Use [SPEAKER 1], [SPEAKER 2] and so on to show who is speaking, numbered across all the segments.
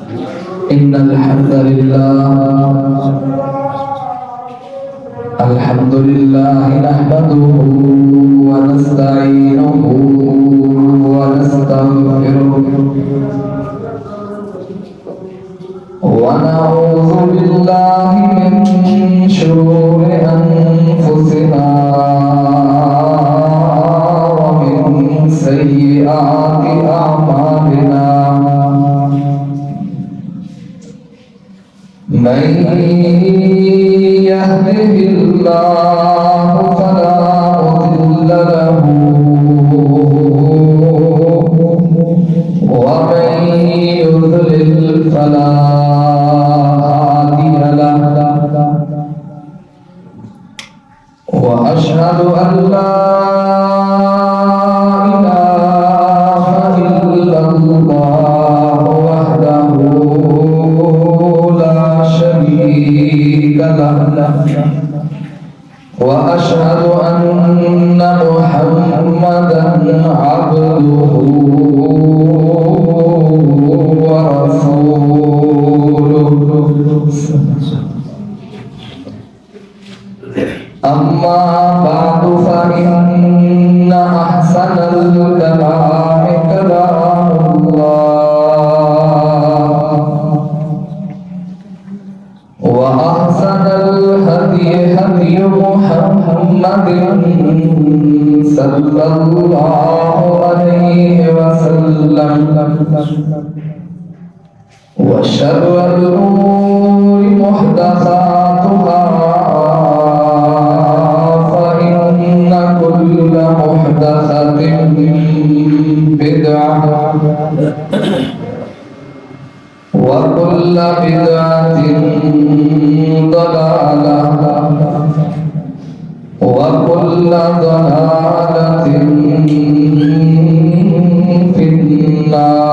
[SPEAKER 1] إن الحمد لله نحمده ونستعينه ونستغفره ونعوذ بالله من شرور أنفسنا ومن سيئات أعمالنا من يهده الله فلا مضل له ومن يضلل فلا هادي له وأشهد أن لا إله إلا الله وحده لا شريك له وأشهد أن محمدا عبده ورسوله أما بعد فإن أحسن الكلام كلام الله وأحسن الهدي هدي محمد صلى الله عليه وسلم وشر الأمور محدثاتها فإن كل محدثة بدعة وكل بدعة ضلالة وكل ضلالة في النار.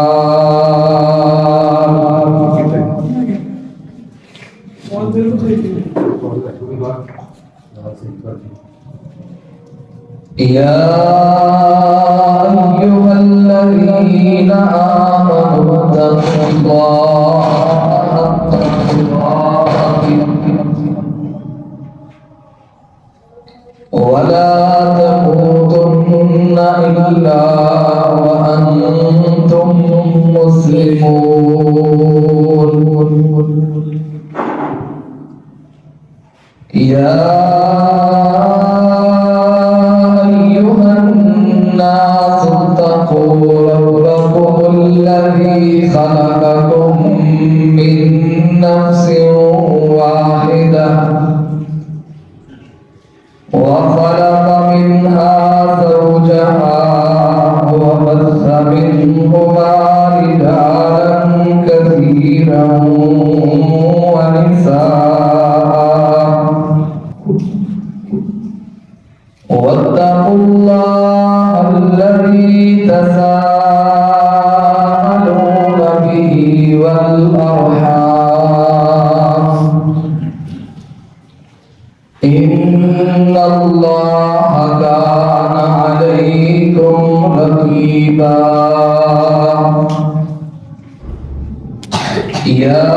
[SPEAKER 1] يا أيها الذين آمنوا اتقوا الله حق تقاته ولا تموتن إلا وأنتم مسلمون. يا أيها الناس اتقوا ربكم الذي خلقكم من نفس واحدة وخلق منها زوجها وبث منهما رجالا كثيرا ونساء واتقوا الله الذي تساءلون به والأرحام إن الله كان عليكم رقيبا. يا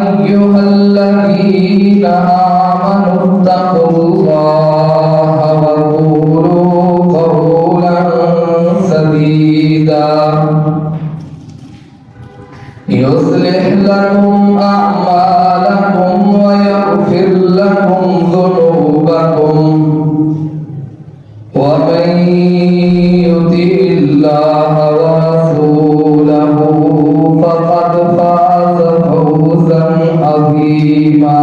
[SPEAKER 1] أيها الذين آمنوا اتقوا الله وقولوا قولا سديدا يصلح لكم أعمالكم ويغفر لكم ذنوبكم ومن يطع الله ورسوله فقد فاز فوزا عظيما.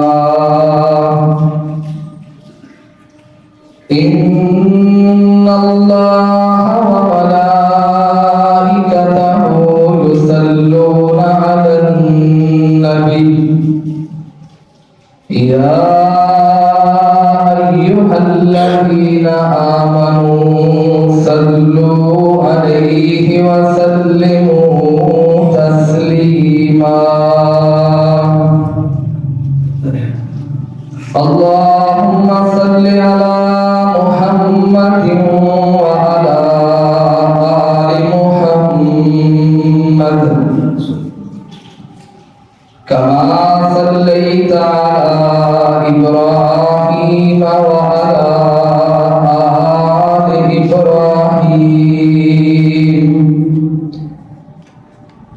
[SPEAKER 1] إن الله وملائكته يصلون على النبي يا أيها الذين آمنوا صلوا عليه وسلموا تسليما. اللهم صل على محمد وعلى آل محمد كما صليت على إبراهيم وعلى آل إبراهيم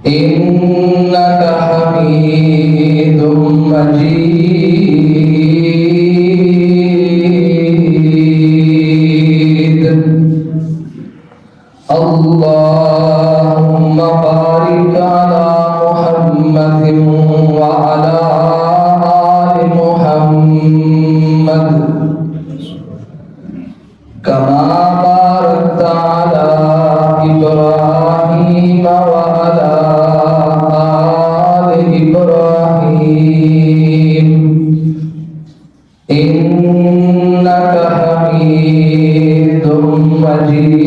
[SPEAKER 1] إنك حميد مجيد. اللهم بارك على محمد وعلى آل محمد كما باركت على إبراهيم وعلى آل إبراهيم إنك حميد مجيد.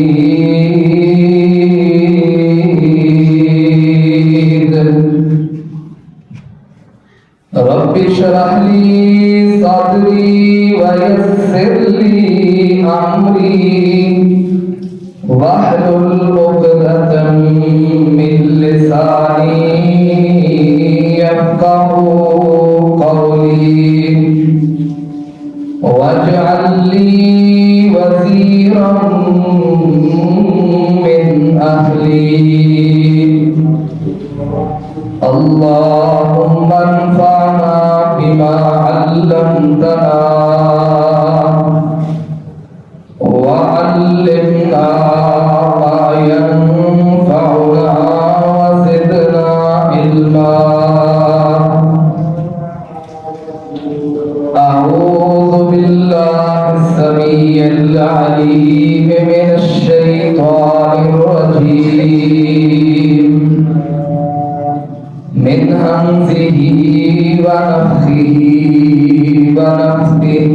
[SPEAKER 1] رب اشرح لي صدري ويسر لي أمري واحلل عقدة من لساني يفقهوا قولي واجعل لي وزيرا من أهلي. اللهم انفعنا بما علمتنا وعلمنا ما ينفعنا وزدنا علما. أعوذ بالله السميع العليم من الشيطان الرجيم من همزه ونفخه ونفثه.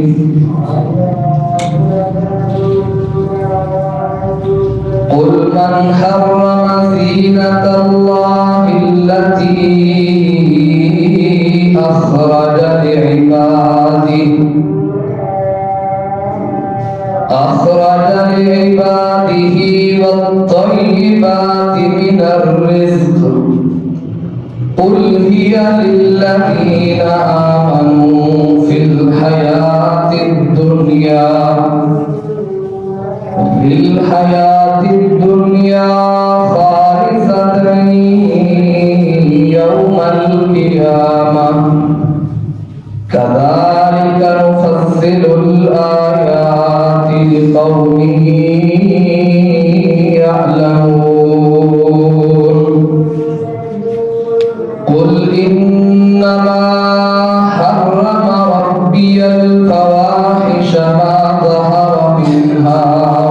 [SPEAKER 1] قل من حرم زينة الله التي أخرج لعباده والطيبات من الرزق قل هي للذين آمنوا في الحياة الدنيا خالصة يوم القيامة كذلك نفصل الآيات لقوم يعلمون. قل إنما حرم ربي الفواحش ما ظهر منها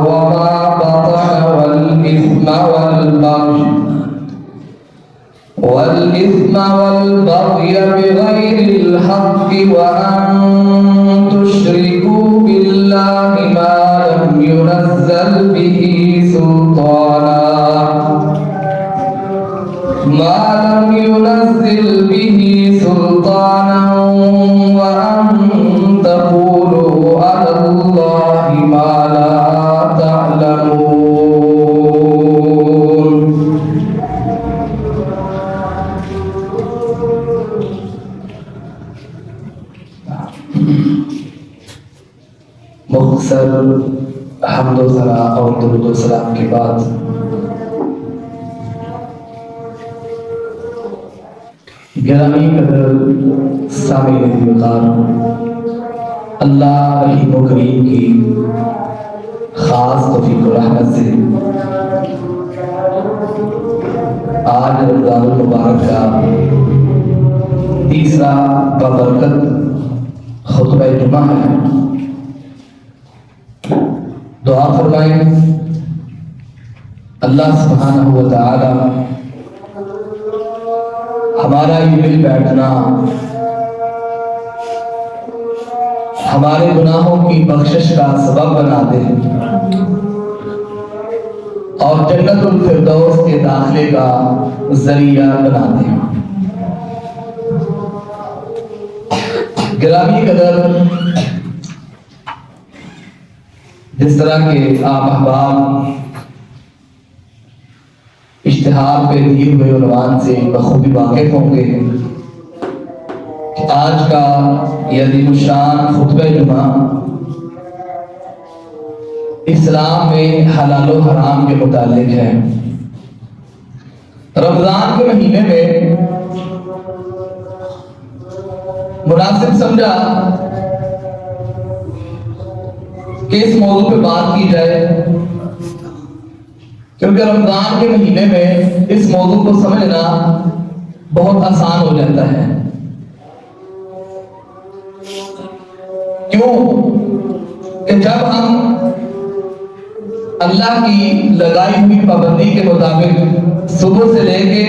[SPEAKER 1] وما بطن والإثم والبغي بغير الحق وأن تشركوا بالله ما لم ينزل به سلطانا وأن تقولوا على الله ما لا تعلمون. مختصر حمد و ثنا اور درود و سلام کے بعد گرامی قدر سامعین وقار، اللہ رحیم و کریم کی خاص توفیق و رحمت سے آج رمضان المبارک کا تیسرا بابرکت خطبہ جمعہ ہے. دعا فرمائیں اللہ سبحانہ و تعالی ہمارا یہ مل بیٹھنا ہمارے گناہوں کی بخشش کا سبب بنا دے اور جنت الفردوس کے داخلے کا ذریعہ بنا دے. گرامی قدر، جس طرح کے آپ احباب اشتہار پہ دیے ہوئے عنوان سے بخوبی واقف ہوں گے، آج کا یہ عظیم الشان خطبہ جمعہ اسلام میں حلال و حرام کے متعلق ہے۔ رمضان کے مہینے میں مناسب سمجھا کہ اس موضوع پہ بات کی جائے، کیونکہ رمضان کے مہینے میں اس موضوع کو سمجھنا بہت آسان ہو جاتا ہے۔ کیوں کہ جب ہم اللہ کی لگائی ہوئی پابندی کے مطابق صبح سے لے کے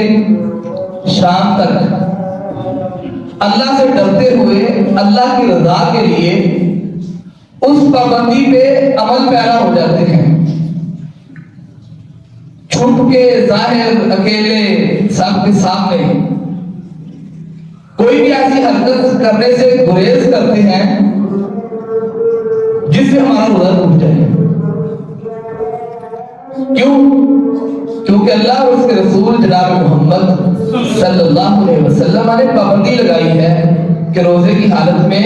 [SPEAKER 1] شام تک اللہ سے ڈرتے ہوئے اللہ کی رضا کے لیے اس پابندی پہ عمل پیرا ہو جاتے ہیں، چھپ کے ظاہر اکیلے سب کے سامنے کوئی بھی ایسی حرکت کرنے سے گریز کرتے ہیں جس سے ہمارا روزہ ٹوٹ جائے۔ کیوں؟ کیونکہ اللہ اور اس کے رسول جناب محمد صلی اللہ علیہ وسلم نے پابندی لگائی ہے کہ روزے کی حالت میں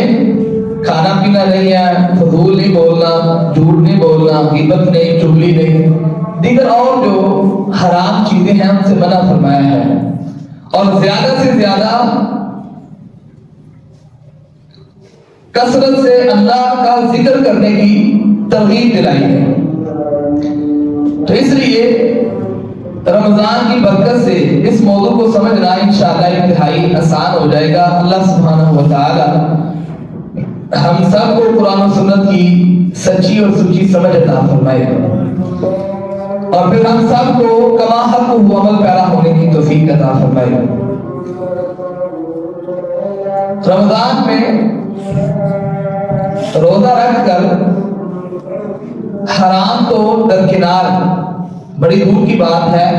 [SPEAKER 1] کھانا پینا نہیں ہے، فضول نہیں بولنا، جھوٹ نہیں بولنا، غیبت نہیں، چغلی نہیں، دیگر اور جو حرام چیزیں ہیں ان سے منع فرمایا ہے، اور زیادہ سے زیادہ کثرت سے اللہ کا ذکر کرنے کی ترغیب دلائی ہے۔ تو اس لیے رمضان کی برکت سے اس موضوع کو سمجھنا انشاءاللہ انتہائی آسان ہو جائے گا۔ اللہ سبحانہ و تعالی ہم سب کو قرآن و سنت کی سچی اور سچی سمجھ عطا فرمائے گا، اور پھر ہم سب کو کما حق عمل پیرا ہونے کی توفیق عطا فرمائے گا۔ رمضان میں روزہ رکھ کر حرام تو درکنار بڑی دور کی بات ہے،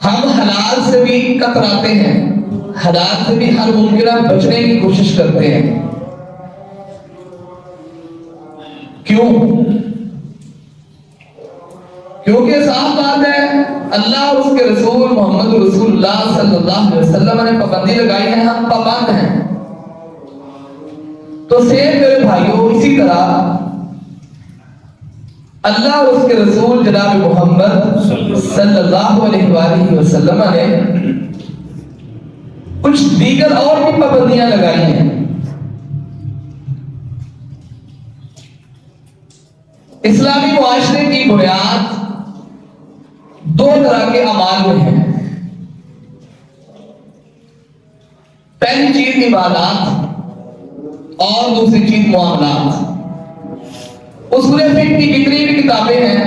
[SPEAKER 1] ہم حلال سے بھی کتراتے ہیں، حلال سے بھی ہر ممکنہ بچنے کی کوشش کرتے ہیں۔ کیوں؟ کیونکہ صاف بات ہے اللہ اور اس کے رسول محمد رسول اللہ صلی اللہ علیہ وسلم نے پابندی لگائی ہے، ہم پابند ہیں۔ تو سیم میرے بھائیوں اسی طرح اللہ اور اس کے رسول جناب محمد صلی اللہ علیہ وآلہ وسلم نے کچھ دیگر اور بھی پابندیاں لگائی ہیں۔ اسلامی معاشرے کی بنیاد دو طرح کے اعمال میں ہے۔ پہلی چیز عبادات اور دوسری چیز معاملات۔ اصول فقہ کی جتنی بھی کتابیں ہیں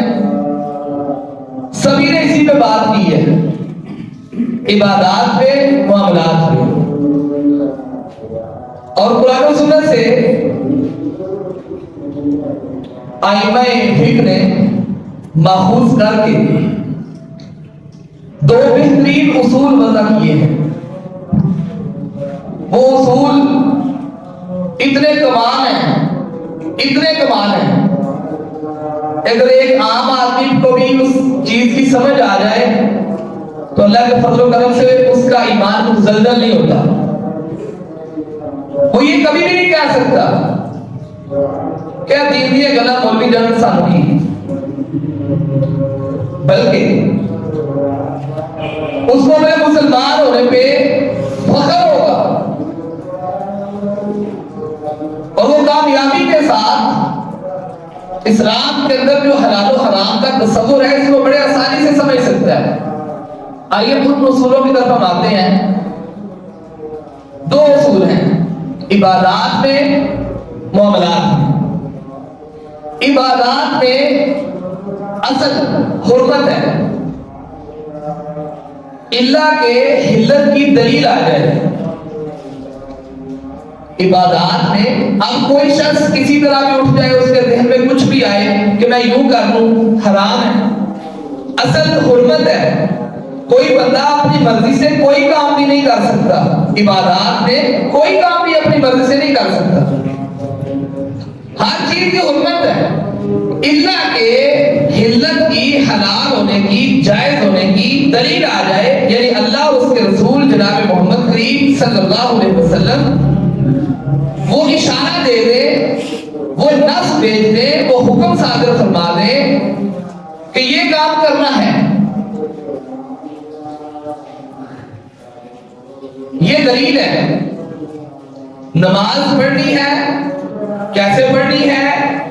[SPEAKER 1] سبھی نے اسی پہ بات کی ہے، عبادات پہ، معاملات پہ، اور قرآن و سنت سے ائمہ فقہ نے ماخوذ کر کے دو بہترین اصول وضع کیے ہیں۔ وہ اصول اتنے کمال ہیں اگر ایک عام آدمی کو بھی اس چیز کی سمجھ آ جائے تو اللہ کے فضل و کرم سے اس کا ایمان مزلزل نہیں ہوتا۔ وہ یہ کبھی بھی نہیں کہہ سکتا کہ دین یہ گلا مولوی جان سانو کی، بلکہ اس کو میں مسلمان ہونے پہ فخر ہوگا، اور وہ کامیابی کے ساتھ اسلام کے اندر جو حلال و حرام کا تصور ہے اس کو بڑے آسانی سے سمجھ سکتا ہے۔ آئیے ان اصولوں کی طرف ہم آتے ہیں۔ دو اصول ہیں، عبادات میں، معاملات میں۔ عبادات میں اصل حرمت ہے، اللہ کے حلت کی دلیل آ جائے۔ عبادات میں اب کوئی شخص کسی طرح بھی اٹھ جائے، اس کے ذہن میں کچھ بھی آئے کہ میں یوں کر لوں، حرام ہے۔ اصل حرمت ہے، کوئی بندہ اپنی مرضی سے کوئی کام بھی نہیں کر سکتا، عبادات میں کوئی کام بھی اپنی مرضی سے نہیں کر سکتا، ہر چیز کی حرمت ہے، اللہ کے حلت کی، حلال ہونے کی، جائز ہونے کی دلیل آ جائے، یعنی اللہ اور اس کے رسول جناب محمد کریم صلی اللہ علیہ وسلم وہ اشارہ دے دے، وہ نص بھیج دے، وہ حکم صادر فرما دے کہ یہ کام کرنا ہے، یہ دلیل ہے۔ نماز پڑھنی ہے، کیسے پڑھنی ہے،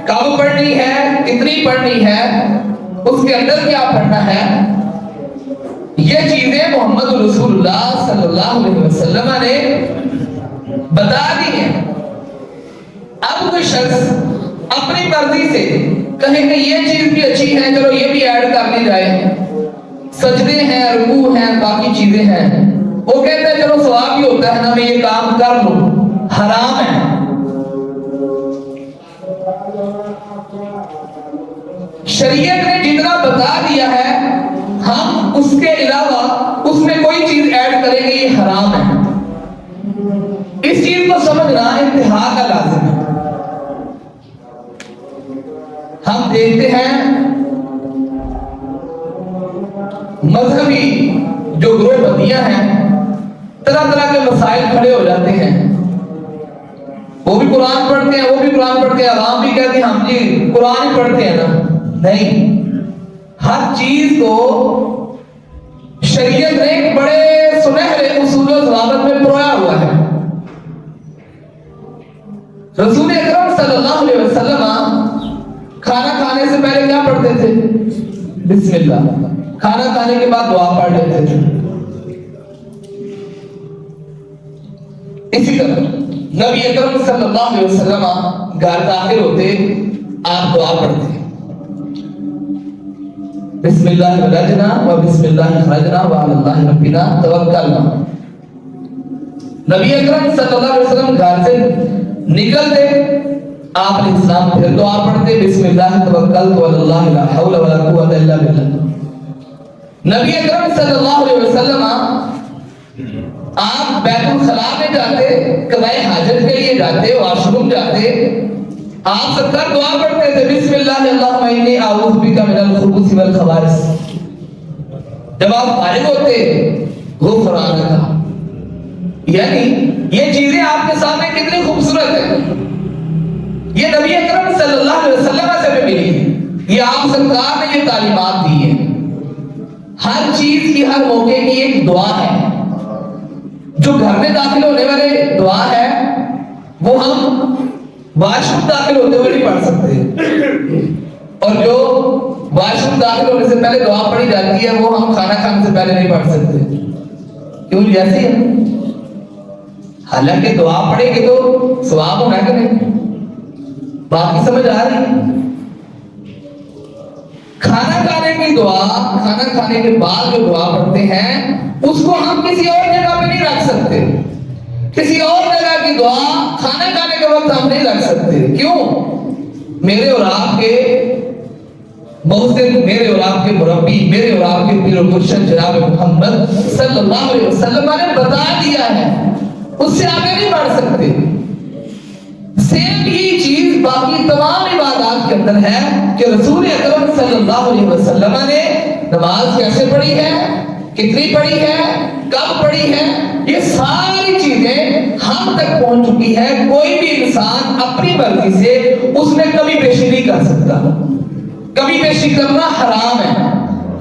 [SPEAKER 1] کب پڑھنی ہے، کتنی پڑھنی ہے، اس کے اندر کیا پڑھنا ہے، یہ چیزیں محمد رسول اللہ صلی اللہ علیہ وسلم نے بتا دی ہیں۔ اب کوئی شخص اپنی مرضی سے کہے کہ یہ چیز بھی اچھی ہے، چلو یہ بھی ایڈ کر لی جائے، سجدے ہیں، رکوع ہیں، باقی چیزیں ہیں، وہ کہتے ہیں چلو ثواب بھی ہوتا ہے نا، میں یہ کام کر لوں، حرام ہے۔ شریعت نے جتنا بتا دیا ہے ہم اس کے علاوہ اس میں کوئی چیز ایڈ کریں گے، یہ حرام ہے۔ اس چیز کو سمجھنا انتہا کا لازم ہے۔ ہم دیکھتے ہیں مذہبی جو گروہ بندیاں ہیں، طرح طرح کے مسائل کھڑے ہو جاتے ہیں، وہ بھی قرآن پڑھتے ہیں، وہ بھی قرآن پڑھتے ہیں، عوام بھی کہتے ہیں ہم جی قرآن ہی پڑھتے ہیں نا۔ نہیں، ہر چیز کو شریعت نے ایک بڑے سنہرے اصول و ضوابط میں پرویا ہوا ہے۔ رسول اکرم صلی اللہ علیہ وسلم کھانا کھانے سے پہلے کیا پڑھتے تھے؟ بسم اللہ۔ کھانا کھانے کے بعد دعا پڑھ لیتے تھے۔ اسی طرح نبی اکرم صلی اللہ علیہ وسلم گھر داخل ہوتے آپ دعا پڑھتے، بسم اللہ ولجنا و بسم اللہ خرجنا و علی اللہ ربنا توکلنا۔ نبی اکرم صلی اللہ علیہ وسلم گھر سے نکلتے آپ علیہ السلام پھر دعا پڑھتے، بسم اللہ توکلت علی اللہ لا حول ولا قوۃ الا باللہ۔ نبی اکرم صلی اللہ علیہ وسلم آپ بیت الخلاء میں جاتے، قضائے حاجت کے لیے جاتے، واش روم جاتے، آپ سرکار دعا پڑھتے تھے، بسم اللہ اللہم انی اعوذ بک من الخبث والخبائث۔ جب آپ فارغ ہوتے غفرانک، یعنی یہ چیزیں آپ کے سامنے کتنی خوبصورت ہیں، یہ نبی اکرم صلی اللہ علیہ وسلم سے بھی ملی ہے، یہ آپ سرکار نے یہ تعلیمات دی ہیں۔ ہر چیز کی، ہر موقع کی ایک دعا ہے۔ جو گھر میں داخل ہونے والے دعا ہے وہ ہم واش روم داخل ہوتے ہوئے نہیں پڑھ سکتے، اور جو واش روم داخل ہونے سے پہلے دعا پڑھی جاتی ہے وہ ہم کھانا کھانے سے پہلے نہیں پڑھ سکتے۔ کیوں؟ جیسے ہی ہے، حالانکہ دعا پڑھیں گے تو ثواب ہونا کہ نہیں؟ باقی سمجھ آ رہی؟ کھانا کھانے کی دعا، کھانا کھانے کے بعد جو دعا پڑھتے ہیں اس کو ہم کسی اور جگہ پہ نہیں رکھ سکتے، کسی اور جگہ کی دعا کھانا کھانے کے وقت ہم نہیں رکھ سکتے۔ کیوں؟ میرے اور آپ کے بہت سے، میرے اور آپ کے مربی، میرے اور آپ کے پیر و مرشد جناب محمد صلی اللہ علیہ وسلم نے بتا دیا ہے، اس سے آگے نہیں بڑھ سکتے۔ سیم یہ چیز باقی تمام عبادات کے اندر ہے کہ رسول اکرم صلی اللہ علیہ وسلم نے نماز کیسے پڑھی ہے، کتنی پڑھی ہے، کب پڑھی ہے، یہ ساری چیزیں ہم تک پہنچ چکی ہے۔ کوئی بھی انسان اپنی مرضی سے اس میں کمی بیشی نہیں کر سکتا، کمی بیشی کرنا حرام ہے۔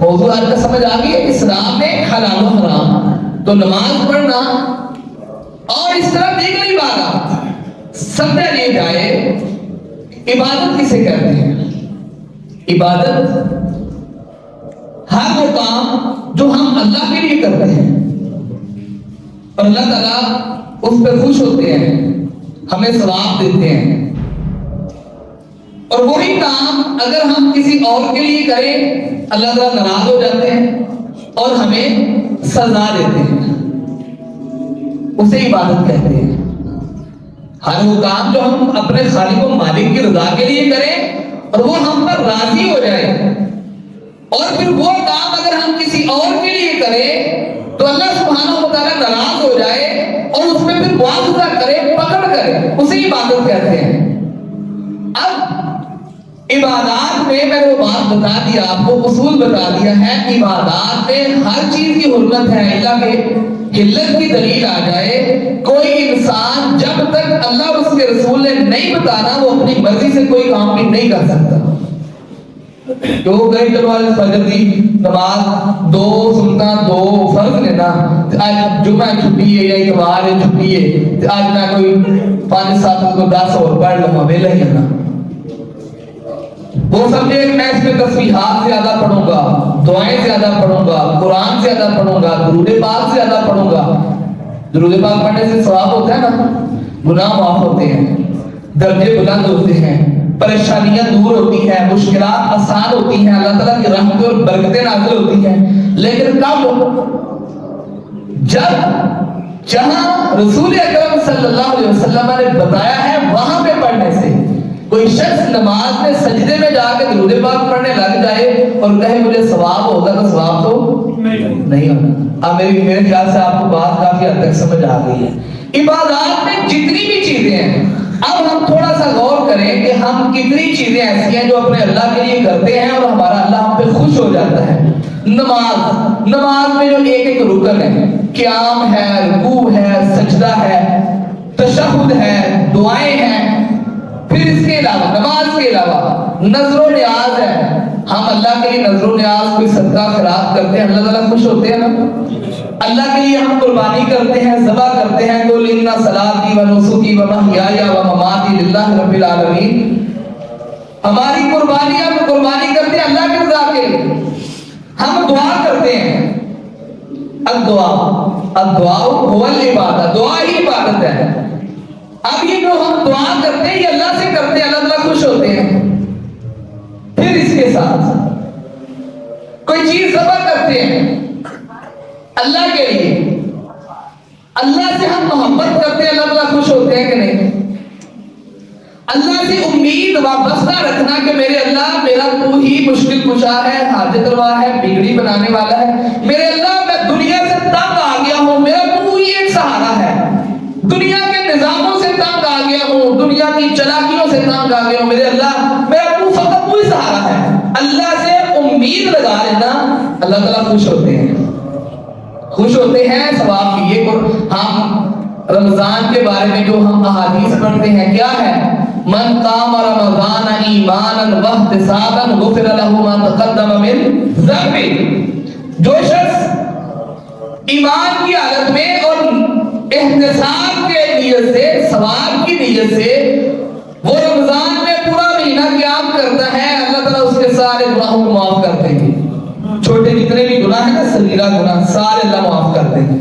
[SPEAKER 1] موضوع آپ کا سمجھ آ گئی؟ اسلام میں حلال و حرام، تو نماز پڑھنا اور اس طرح دیگر عبادات سمجھا لے جائے۔ عبادت کسے کہتے ہیں؟ عبادت ہر وہ کام جو ہم اللہ کے لیے کرتے ہیں اور اللہ تعالیٰ اس پہ خوش ہوتے ہیں، ہمیں ثواب دیتے ہیں، اور وہی کام اگر ہم کسی اور کے لیے کریں اللہ تعالیٰ ناراض ہو جاتے ہیں اور ہمیں سزا دیتے ہیں، اسے عبادت کہتے ہیں۔ ہر وہ کام جو ہم اپنے خالق و مالک کی رضا کے لیے کریں اور وہ ہم پر راضی ہو جائے، اور پھر وہ کام اگر ہم کسی اور کے لیے کریں تو اللہ سبحانہ و تعالیٰ ناراض ہو جائے اور اس میں پھر مواخذہ کرے، پکڑ کرے، اسے عبادت کہتے ہیں۔ اب عبادات میں میں نے وہ بات بتا دیا آپ کو، اصول بتا دیا ہے، عبادات میں ہر چیز کی حرمت ہے اللہ کے حلت کی دلیل آ جائے۔ کوئی انسان جب تک اللہ اور اس کے رسول نے نہیں بتانا وہ اپنی مرضی سے کوئی کام بھی نہیں کر سکتا۔ جو گئی جب فجر دی نماز دو سننا دو فرض لینا، آج جمعہ چھٹی ہے یا اتوار ہے چھٹی ہے، آج میں کوئی 5-7 کو 10 اور پڑھ لوں ویلا ہی ہے نا، وہ سمجھے میں اس میں تسبیحات زیادہ پڑھوں گا، دعائیں زیادہ پڑھوں گا، قرآن زیادہ پڑھوں گا، درود پاک زیادہ پڑھوں گا۔ درود پاک پڑھنے سے ثواب ہوتا ہے نا، گناہ معاف ہوتے ہیں، درجے بلند ہوتے ہیں، پریشانیاں دور ہوتی ہیں، مشکلات آسان ہوتی ہیں، اللہ تعالیٰ کی رحمتیں اور برکتیں نازل ہوتی ہیں۔ لیکن کب؟ جب جہاں رسول اکرم صلی اللہ علیہ وسلم نے بتایا ہے وہاں پہ پڑھنے سے۔ کوئی شخص نماز میں سجدے میں جا کے درود پاک پڑھنے لگ جائے اور کہے مجھے ثواب ہوگا، تو ثواب تو نہیں ہوگا۔ اب میرے خیال سے آپ کو بات کافی حد تک سمجھ آ گئی ہے۔ عبادات میں جتنی بھی چیزیں ہیں، اب ہم تھوڑا سا غور کریں کہ ہم کتنی چیزیں ایسی ہیں جو اپنے اللہ کے لیے کرتے ہیں اور ہمارا اللہ ہم پہ خوش ہو جاتا ہے۔ نماز میں جو ایک ایک رکن ہے، قیام ہے، رکوع ہے، سجدہ ہے، تشہد ہے، دعائیں ہیں، پھر اس کے علاوہ نماز کے علاوہ نظر و نیاز ہے۔ ہم اللہ کے لیے نظر و نیاز کوئی صدقہ خیرات کرتے ہیں، اللہ تعالیٰ خوش ہوتے ہیں نا۔ اللہ کے لیے ہم قربانی کرتے ہیں، ذبح کرتے ہیں، قل ان صلاتی و نسکی و محیای و مماتی للہ رب العالمین۔ ہماری قربانی ہم قربانی کرتے ہیں اللہ کے رضا کے لیے۔ ہم دعا کرتے ہیں، الدعاء هو العبادہ، دعا ہی عبادت ہے۔ اب یہ جو ہم دعا کرتے ہیں یہ اللہ سے کرتے ہیں، اللہ تعالیٰ خوش ہوتے ہیں۔ پھر اس کے ساتھ کوئی چیز ذبح کرتے ہیں اللہ کے لیے، اللہ سے ہم محبت کرتے ہیں، اللہ تعالیٰ خوش ہوتے ہیں کہ نہیں؟ اللہ سے امید وابستہ رکھنا کہ میرے اللہ میرا تو ہی مشکل کشا ہے، حاجت روا ہے، بگڑی بنانے والا ہے، میرے اللہ میں دنیا سے تنگ آ گیا ہوں، میرا تو ہی ایک سہارا ہے، دنیا کے نظاموں سے تنگ آ گیا ہوں، دنیا کی چلاکیوں سے تنگ آ گیا ہوں، میرے اللہ میرا تو فقط کوئی سہارا ہے۔ اللہ سے امید لگا لینا، اللہ تعالیٰ خوش ہوتے ہیں، خوش ہوتے ہیں ثواب کی۔ یہ ہم رمضان کے بارے میں جو ہم احادیث پڑھتے ہیں کیا ہے؟ من قام رمضان ایمانا واحتسابا غفر له ما تقدم من ذنبه۔ جو شخص ایمان کی حالت میں اور احتساب کے نیت سے، ثواب کی نیت سے وہ رمضان میں پورا مہینہ قیام کرتا ہے، اللہ تعالیٰ اس کے سارے گناہوں کو معاف کر دیں گے۔ چھوٹے جتنے بھی گناہ ہیں نا، صغیرہ گناہ سارے اللہ معاف کر دیں گے۔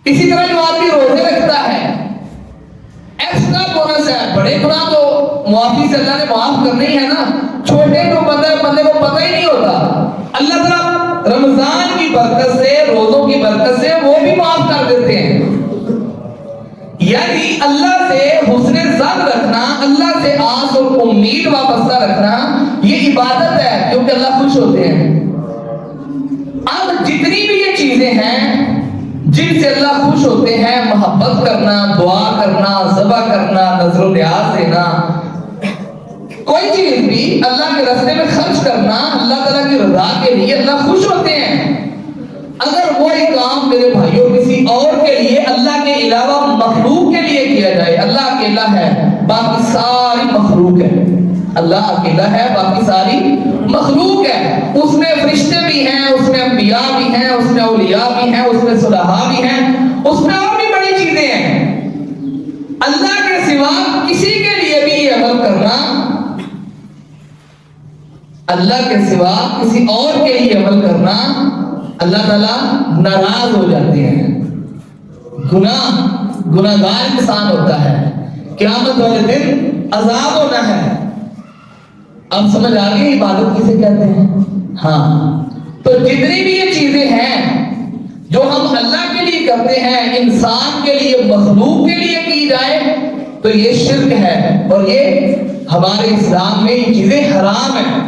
[SPEAKER 1] اسی طرح جو آدمی روزے رکھتا ہے ایکسٹرا بونس ہے، بڑے گناہ تو معافی سے اللہ نے معاف کرنے ہی ہے نا، چھوٹے جو بندے کو پتہ ہی نہیں ہوتا، اللہ تعالیٰ رمضان کی برکت سے، روزوں کی برکت سے وہ بھی معاف کر دیتے ہیں۔ یعنی اللہ سے حسن ظن رکھنا، اللہ سے آس اور امید وابستہ رکھنا یہ عبادت ہے، کیونکہ اللہ خوش ہوتے ہیں۔ اب جتنی بھی یہ چیزیں ہیں جن سے اللہ خوش ہوتے ہیں، محبت کرنا، دعا کرنا، ذبح کرنا، نظر و نیاز دینا، کوئی چیز بھی اللہ کے راستے میں خرچ کرنا، اللہ تعالیٰ کی رضا کے لیے اللہ خوش ہوتے ہیں۔ اگر وہی کام میرے بھائیوں کسی اور کے لیے اللہ کے علاوہ مخلوق کے لیے کیا جائے، اللہ اکیلا ہے باقی ساری مخلوق ہے، اللہ اکیلا ہے باقی ساری مخلوق ہے، اس میں فرشتے بھی ہیں، اس میں انبیاء بھی ہیں، اس میں اولیاء بھی ہیں، اس میں صلحاء بھی ہیں، اس میں اور بھی بڑی چیزیں ہیں۔ اللہ کے سوا کسی کے لیے بھی یہ عمل کرنا، اللہ کے سوا کسی اور کے لیے عمل کرنا، اللہ تعالیٰ ناراض ہو جاتے ہیں۔ گناہگار انسان ہوتا ہے، قیامت والے دن عذاب ہونا ہے۔ اب سمجھ آ گئی عبادت کسے کہتے ہیں؟ ہاں، تو جتنی بھی یہ چیزیں ہیں جو ہم اللہ کے لیے کرتے ہیں، انسان کے لیے، مخلوق کے لیے کی جائے تو یہ شرک ہے، اور یہ ہمارے اسلام میں یہ چیزیں حرام ہیں۔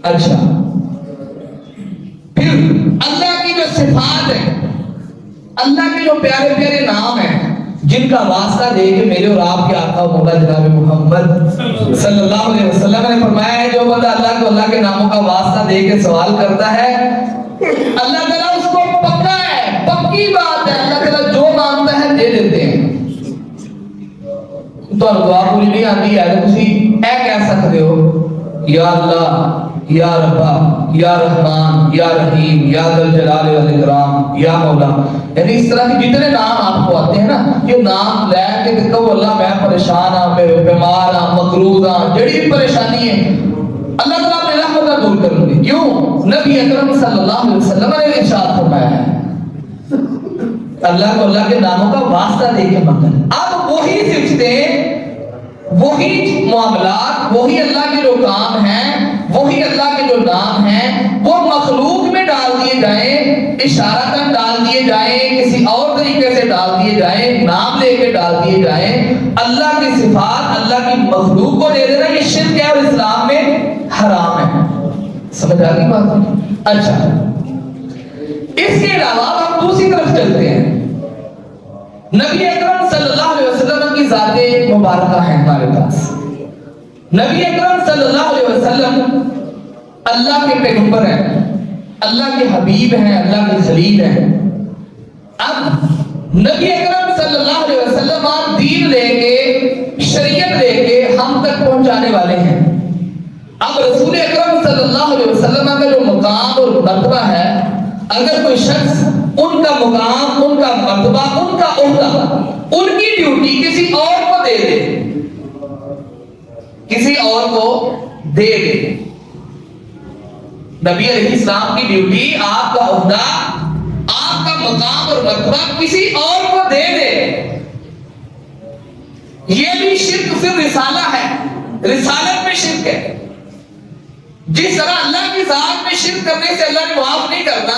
[SPEAKER 1] اچھا، پھر اللہ کی جو صفات ہیں، اللہ کے جو پیارے پیارے نام ہیں، جن کا واسطہ دے کے میرے اور آپ کے آقا مولا جناب محمد صلی اللہ علیہ وسلم نے فرمایا ہے جو بندہ اللہ کو اللہ کے ناموں کا واسطہ دے کے سوال کرتا ہے اللہ تعالیٰ اس کو پکا ہے، پکی بات ہے، اللہ تعالیٰ جو مانگتا ہے دے دیتے ہیں۔ تو دعا پوری نہیں آتی ہے تو تسی اے کہہ سکتے ہو یا اللہ یا ربا یا رحمان یا رحیم یا ذل جلال والاکرام یا مولا، یعنی اس طرح کے جتنے نام آپ کو آتے ہیں نا، یہ نام لے کے کہو اللہ میں پریشان ہاں، میں بیمار ہاں، مقروض ہاں، جڑی بھی پریشانی ہے اللہ تعالیٰ اپنے رحمت دور کریں گے۔ کیوں؟ نبی اکرم صلی اللہ علیہ وسلم نے ارشاد فرمایا ہے اللہ کو اللہ کے ناموں کا واسطہ دے کے مانگنا۔ اب وہی صفتیں، وہی معاملات، وہی اللہ کے جو کام ہیں، وہی اللہ کے جو نام ہیں وہ مخلوق میں ڈال دیے جائیں، اشارتاً ڈال دیے جائیں، کسی اور طریقے سے ڈال دیے جائیں، نام لے کے ڈال دیے جائیں، اللہ کی صفات اللہ کی مخلوق کو دے دینا یہ شرک ہے اور اسلام میں حرام ہے۔ سمجھ آ گئی بات؟ اچھا، اس کے علاوہ ہم دوسری طرف چلتے ہیں۔ نبی اکرم صلی اللہ علیہ وسلم کی ذات مبارکہ ہے ہمارے پاس۔ نبی اکرم صلی اللہ علیہ وسلم اللہ کے پیغمبر ہیں، اللہ کے حبیب ہیں، اللہ کے خلیل ہیں۔ اب نبی اکرم صلی اللہ علیہ وسلم دین لے کے، شریعت لے کے ہم تک پہنچانے والے ہیں۔ اب رسول اکرم صلی اللہ علیہ وسلم کا جو مقام اور مرتبہ ہے، اگر کوئی شخص ان کا مقام، ان کا مرتبہ، ان کا عہدہ، ان کی ڈیوٹی کسی اور کو دے دے، کسی اور کو دے دے، نبی علیہ السلام کی ڈیوٹی، آپ کا عہدہ، آپ کا مقام اور مرتبہ کسی اور کو دے دے، یہ بھی شرک پھر رسالہ ہے، رسالت میں شرک ہے۔ جس طرح اللہ کی ذات میں شرک کرنے سے اللہ نے معاف نہیں کرنا،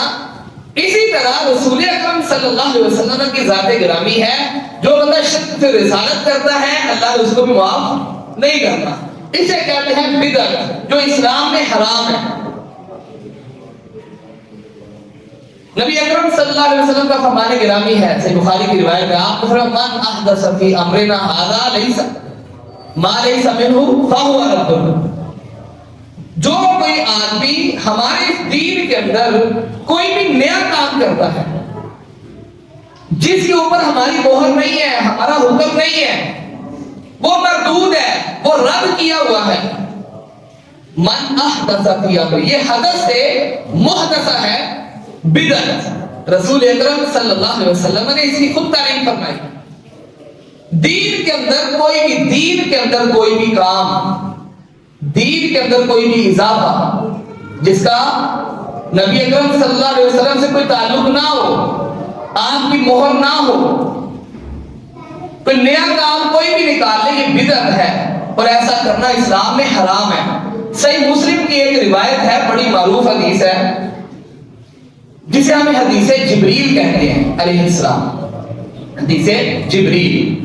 [SPEAKER 1] اسی طرح رسول اکرم صلی اللہ علیہ وسلم کی ذات گرامی ہے، جو بندہ شرک سے رسالت کرتا ہے اللہ نے اس کو بھی معاف نہیں کرنا۔ اسے کہتے ہیں بدعت، جو اسلام میں حرام ہے۔ نبی اکرم صلی اللہ علیہ وسلم کا فرمان گرامی ہے، صحیح بخاری کی روایت ہے، آپ فرماتے ہیں من احدث فی امرنا ھذا لیس ما لیس منہ فہو رد۔ جو کوئی آدمی ہمارے دین کے اندر کوئی بھی نیا کام کرتا ہے جس کے اوپر ہماری مہر نہیں ہے، ہمارا حکم نہیں ہے، وہ مردود ہے، وہ رد کیا ہوا ہے۔ من احدث فی امر، یہ حدث سے محدثہ ہے بدعت۔ رسول اکرم صلی اللہ علیہ وسلم نے اس کی خود تعریف فرمائی۔ دین کے اندر کوئی بھی، دین کے اندر کوئی بھی کام، دین کے اندر کوئی بھی اضافہ جس کا نبی اکرم صلی اللہ علیہ وسلم سے کوئی تعلق نہ ہو، آپ کی مہر نہ ہو، کوئی نیا کام کوئی بھی نکال لے، یہ بدعت ہے اور ایسا کرنا اسلام میں حرام ہے۔ صحیح مسلم کی ایک روایت ہے، بڑی معروف حدیث ہے، جسے ہمیں حدیث جبریل کہتے ہیں علیہ السلام، حدیث جبریل۔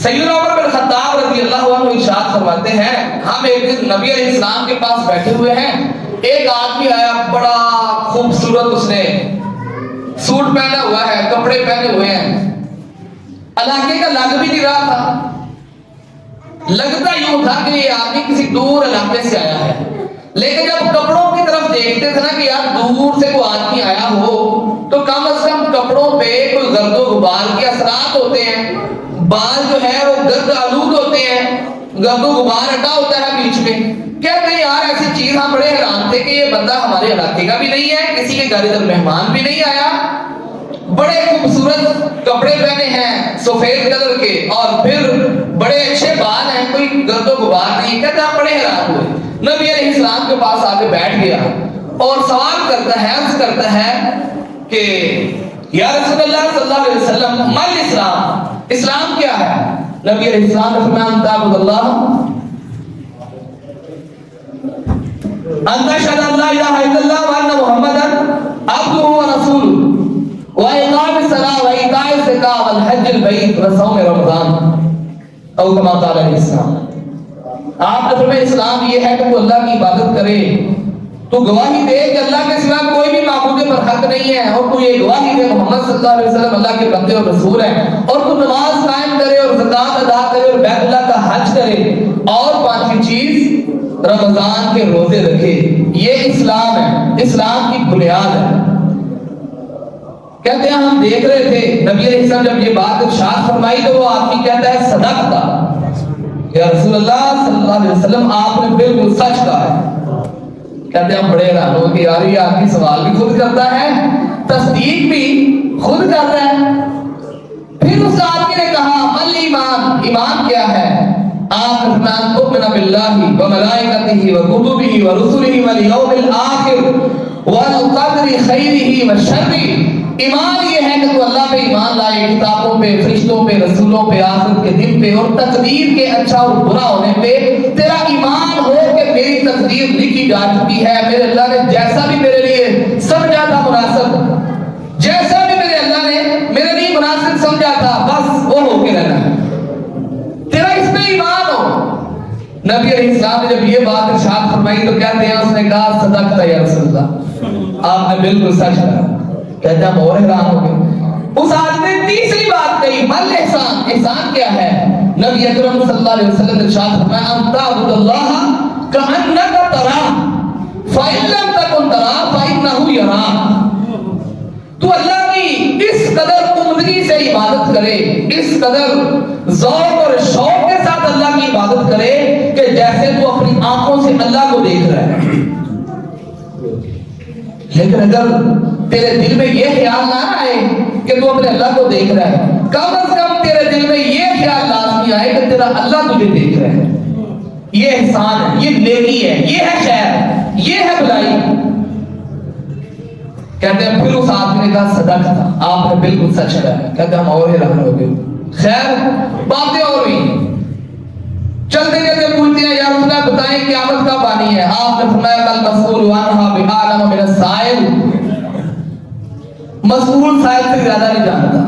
[SPEAKER 1] سیدنا عمر بن خطاب رضی اللہ عنہ ارشاد فرماتے ہیں، ہم ایک دن نبی علیہ السلام کے پاس بیٹھے ہوئے ہیں، ایک آدمی آیا، بڑا خوبصورت، اس نے سوٹ پہنا ہوا ہے، کپڑے پہنے ہوئے ہیں، علاقے کا لگ بھی نہیں رہا تھا، لگتا یوں تھا کہ یہ آدمی کسی دور علاقے سے آیا ہے، لیکن جب کپڑوں کی طرف دیکھتے تھے نا کہ یار دور سے کوئی آدمی آیا ہو تو کم از کم کپڑوں پہ کوئی گرد و غبار کے اثرات ہوتے ہیں، بال جو ہے وہ گرد آلود ہوتے ہیں، گرد و غبار ہٹا ہوتا ہے بیچ میں۔ کہتے ہیں یار ایسی چیز، ہم بڑے حیران تھے کہ یہ بندہ ہمارے علاقے کا بھی نہیں ہے، کسی کے گھر ادھر مہمان بھی نہیں آیا، بڑے خوبصورت کپڑے پہنے ہیں سفید کلر کے، اور پھر بڑے اچھے بال ہیں، کوئی گرد و غبار نہیں۔ کہتے ہیں ہم بڑے حیران ہوئے، نبی علیہ السلام کے پاس آ کے بیٹھ گیا اور سوال کرتا ہے، عرض کرتا ہے کہ یا رسول اللہ صلی اللہ علیہ وسلم مل اسلام، اسلام کیا ہے؟ نبی علیہ السلام نے فرمایا ان تعبد اللہ، ان تشهد ان لا الہ الا اللہ وان محمدا عبدہ ورسولہ واقام الصلاۃ وایتاء الزکاۃ والحج البیت وصوم رمضان او کما قال علیہ السلام۔ آپ نے فرمایا اسلام یہ ہے کہ وہ اللہ کی عبادت کرے، تو گواہی دے کہ اللہ کے سوا کوئی بھی معبود پر حق نہیں ہے، اور تو یہ گواہی دے محمد صلی اللہ علیہ وسلم اللہ کے بندے اور رسول ہیں، اور تو نماز قائم کرے اور زکوٰۃ ادا کرے اور بیت اللہ کا حج کرے، اور پانچویں چیز رمضان کے روزے رکھے۔ یہ اسلام ہے، اسلام کی بنیاد ہے۔ کہتے ہیں ہم دیکھ رہے تھے نبی علیہ السلام جب یہ بات ارشاد فرمائی تو وہ آدمی کہتا ہے صدقتا یا رسول اللہ صلی اللہ علیہ وسلم آپ نے بالکل سچ کہا ہے۔ کہتے ہیں ہم بڑے حیران ہو کہ یار یہ آدمی سوال بھی خود کرتا ہے، تصدیق بھی خود کر رہا ہے۔ پھر اس آدمی نے کہا مل ایمان، ایمان کیا ہے؟ آپ نے فرمایا تؤمن باللہ وملائکتہ وکتبہ ورسلہ والیوم الآخر والقدر خیرہ وشرہ۔ ایمان یہ ہے کہ تو اللہ پہ ایمان لائے، کتابوں پہ، فرشتوں پہ، رسولوں پہ، آخرت کے دن پہ، اور تقدیر کے اچھا اور برا ہونے پہ تیرا ایمان ہو کہ میری تقدیر لکھی جا چکی ہے، میرے اللہ نے جیسا بھی میرے لیے سمجھا تھا مناسب، جیسا بھی میرے اللہ نے میرے لیے مناسب سمجھا تھا، بس وہ ہو کے رہنا ہے، تیرا اس پہ ایمان ہو۔ نبی علیہ السلام نے جب یہ بات ارشاد فرمائی تو کہتے ہیں اس نے کہا صدقت یا رسول اللہ، آپ نے بالکل سچ کہا۔ کہتے ہیں ہم اور حیران ہو گئے۔ اس آدمی نے تیسری بات کہی مل احسان، احسان کیا ہے؟ نبی اکرم صلی اللہ علیہ وسلم نے ارشاد فرمایا ان تعبد اللہ کأنک تراہ فإن لم تکن تراہ فإنہ یراک۔ تو اللہ کی اس قدر عمدگی سے عبادت کرے، اس قدر ذوق اور شوق کے ساتھ اللہ کی عبادت کرے کہ جیسے تو اپنی آنکھوں سے اللہ کو دیکھ رہا ہے۔ لیکن اگر تیرے دل میں یہ خیال نہ آئے کہ تو اپنے اللہ کو دیکھ رہا ہے، کم از کم تیرے دل میں یہ خیال لازمی آئے کہ تیرا اللہ تجھے دیکھ رہا ہے۔ یہ احسان ہے، یہ نیکی ہے، یہ ہے خیر، یہ ہے بھلائی۔ کہتے ہیں پھر اس آدمی نے کہا صدقہ تھا، آپ نے بالکل سچ کہا ہے۔ کہتے ہیں ہم اور حیران ہو گئے۔ خیر باتیں اور بھی چلتے چلتے پوچھتے ہیں یا رسول اللہ بتائیں قیامت کب آنی ہے؟ آپ نے فرمایا کل مسئول عنہا بعالم من السائل، مسئول سائل سے زیادہ نہیں جانتا،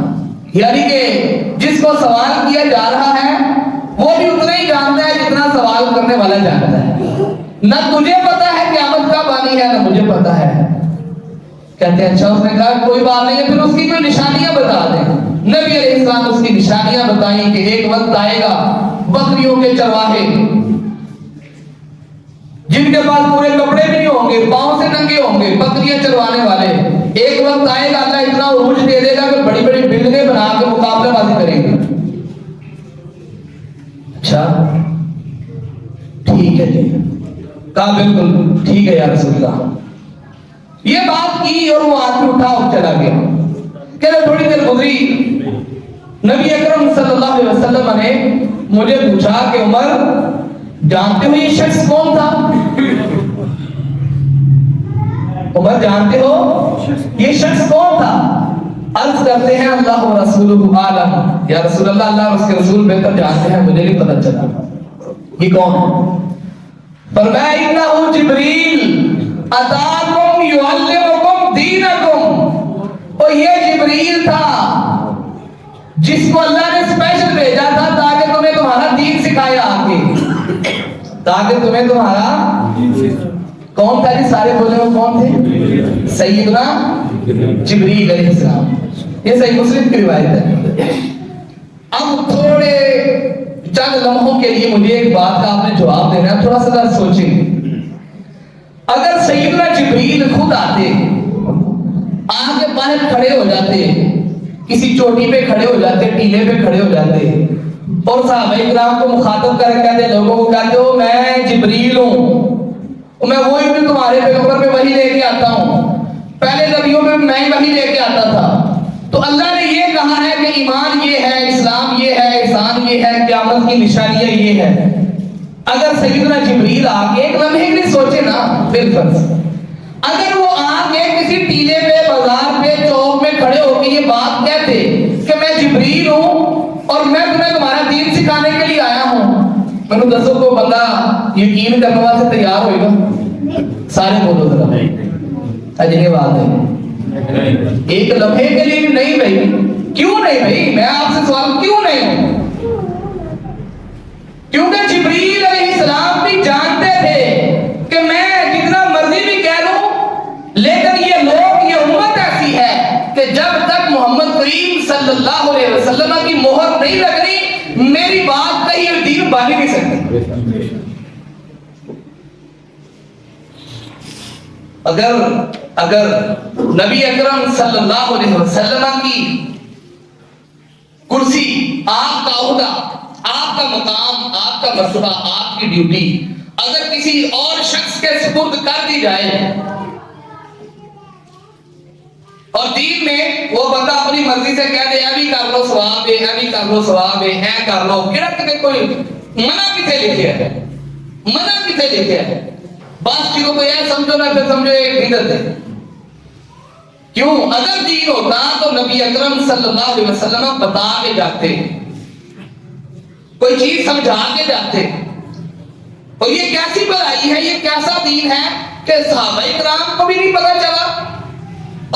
[SPEAKER 1] یعنی کہ جس کو سوال کیا جا رہا ہے وہ بھی اتنا ہی جانتا ہے جتنا سوال کرنے والا جانتا ہے۔ نہ تجھے پتا ہے قیامت کب آنی ہے، نہ مجھے پتا ہے۔ کہتے ہیں اچھا، اس نے کہا کوئی بات نہیں ہے، پھر اس کی کوئی نشانیاں بتا دیں۔ نبی علیہ السلام اس کی نشانیاں بتائیں کہ ایک وقت آئے گا بکریوں کے چرواہے جن کے پاس پورے کپڑے بھی نہیں ہوں گے، پاؤں سے ننگے ہوں گے، بکریاں چروانے والے۔ ایک وقت آئے گا اللہ اتنا عروج دے دے گا کہ بڑی بڑی بلڈنگیں بنا کے مقابلہ بازی کریں گے۔ اچھا ٹھیک ہے جی، کہا بالکل ٹھیک ہے یا رسول اللہ۔ یہ بات کی اور وہ آدمی اٹھا اور چلا گیا۔ کہ تھوڑی دیر گزری، نبی اکرم صلی اللہ علیہ وسلم نے مجھے پوچھا کہ عمر جانتے ہو یہ شخص کون تھا؟ عمر جانتے ہو یہ شخص کون تھا؟ عرض کرتے ہیں اللہ و رسولہ عالم، یا رسول اللہ اللہ اور اس کے رسول بہتر جانتے ہیں، مجھے نہیں پتہ چلا یہ کون ہے۔ فرمایا انہ جبریل اتاکم یعلمکم دینکم، اور یہ جبریل تھا جس کو اللہ نے اسپیشل بھیجا تھا تاکہ تمہیں تمہارا دین سکھایا آگے، تاکہ تمہیں تمہارا کون تھا جی؟ سارے بولے وہ کون تھے؟ سیدنا جبریل علیہ السلام۔ یہ صحیح مسلم کی روایت ہے۔ اب تھوڑے چند لمحوں کے لیے مجھے ایک بات کا آپ نے جواب دینا ہے، تھوڑا سا سوچیں۔ اگر سیدنا جبریل خود آتے، آگے باہر کھڑے ہو جاتے، کسی چوٹی پہ کھڑے ہو جاتے، ٹیلے پہ کھڑے ہو جاتے، اور صحابہ کرام کو مخاطب کر کہتے لوگوں کو کہتے ہو میں جبریل ہوں، میں وہی بھی تمہارے پیغمبر پہ وحی لے کے آتا ہوں، پہلے نبیوں میں میں ہی وحی لے کے آتا تھا۔ تو اللہ نے یہ کہا ہے کہ ایمان یہ ہے، اسلام یہ ہے، احسان یہ ہے، قیامت کی نشانیاں یہ ہے۔ اگر سیدنا جبریل آ کے ایک لمحے کے لیے سوچے نا، بالفرض اگر وہ آ کے کسی ٹیلے پہ، بازار پہ، چوک میں کھڑے ہو کے یہ بات کہتے کہ میں جبریل ہوں اور میں تمہیں تمہارا دین سکھانے کے لیے آیا ہوں، میں نے دسو کو بندہ یقین کرنے واسطے تیار ہوئے گا؟ سارے بولو ذرا اجنبی بات ہے، ایک لمحے کے لیے بھی نہیں بھائی۔ کیوں نہیں بھائی؟ میں آپ سے سوال کیوں نہیں ہوں؟ کیونکہ جبریل علیہ السلام بھی جانتے تھے کہ میں جتنا مرضی بھی کہہ سکتی. اگر نبی اکرم صلی اللہ علیہ وسلم کی کرسی، آپ کا عہدہ، آپ کا مقام، آپ کا مرتبہ، آپ کی ڈیوٹی اگر کسی اور شخص کے سپرد کر دی جائے اور دین میں وہ بندہ اپنی مرضی سے کہہ دے ابھی کر لو ثواب ہے، ابھی کر لو ثواب ہے، اے کر لو، کہتے کوئی منع کتے لکھے ہے، منع کتے لکھے ہے. بعض چیزوں کو یہ سمجھو نہ پھر سمجھو ایک بدعت ہے. کیوں؟ اگر دین ہوتا تو نبی اکرم صلی اللہ علیہ وسلم بتا کے جاتے، کوئی چیز سمجھا کے جاتے. اور یہ کیسی بھلائی ہے، یہ کیسا دین ہے کہ صحابہ کرام کو بھی نہیں پتا چلا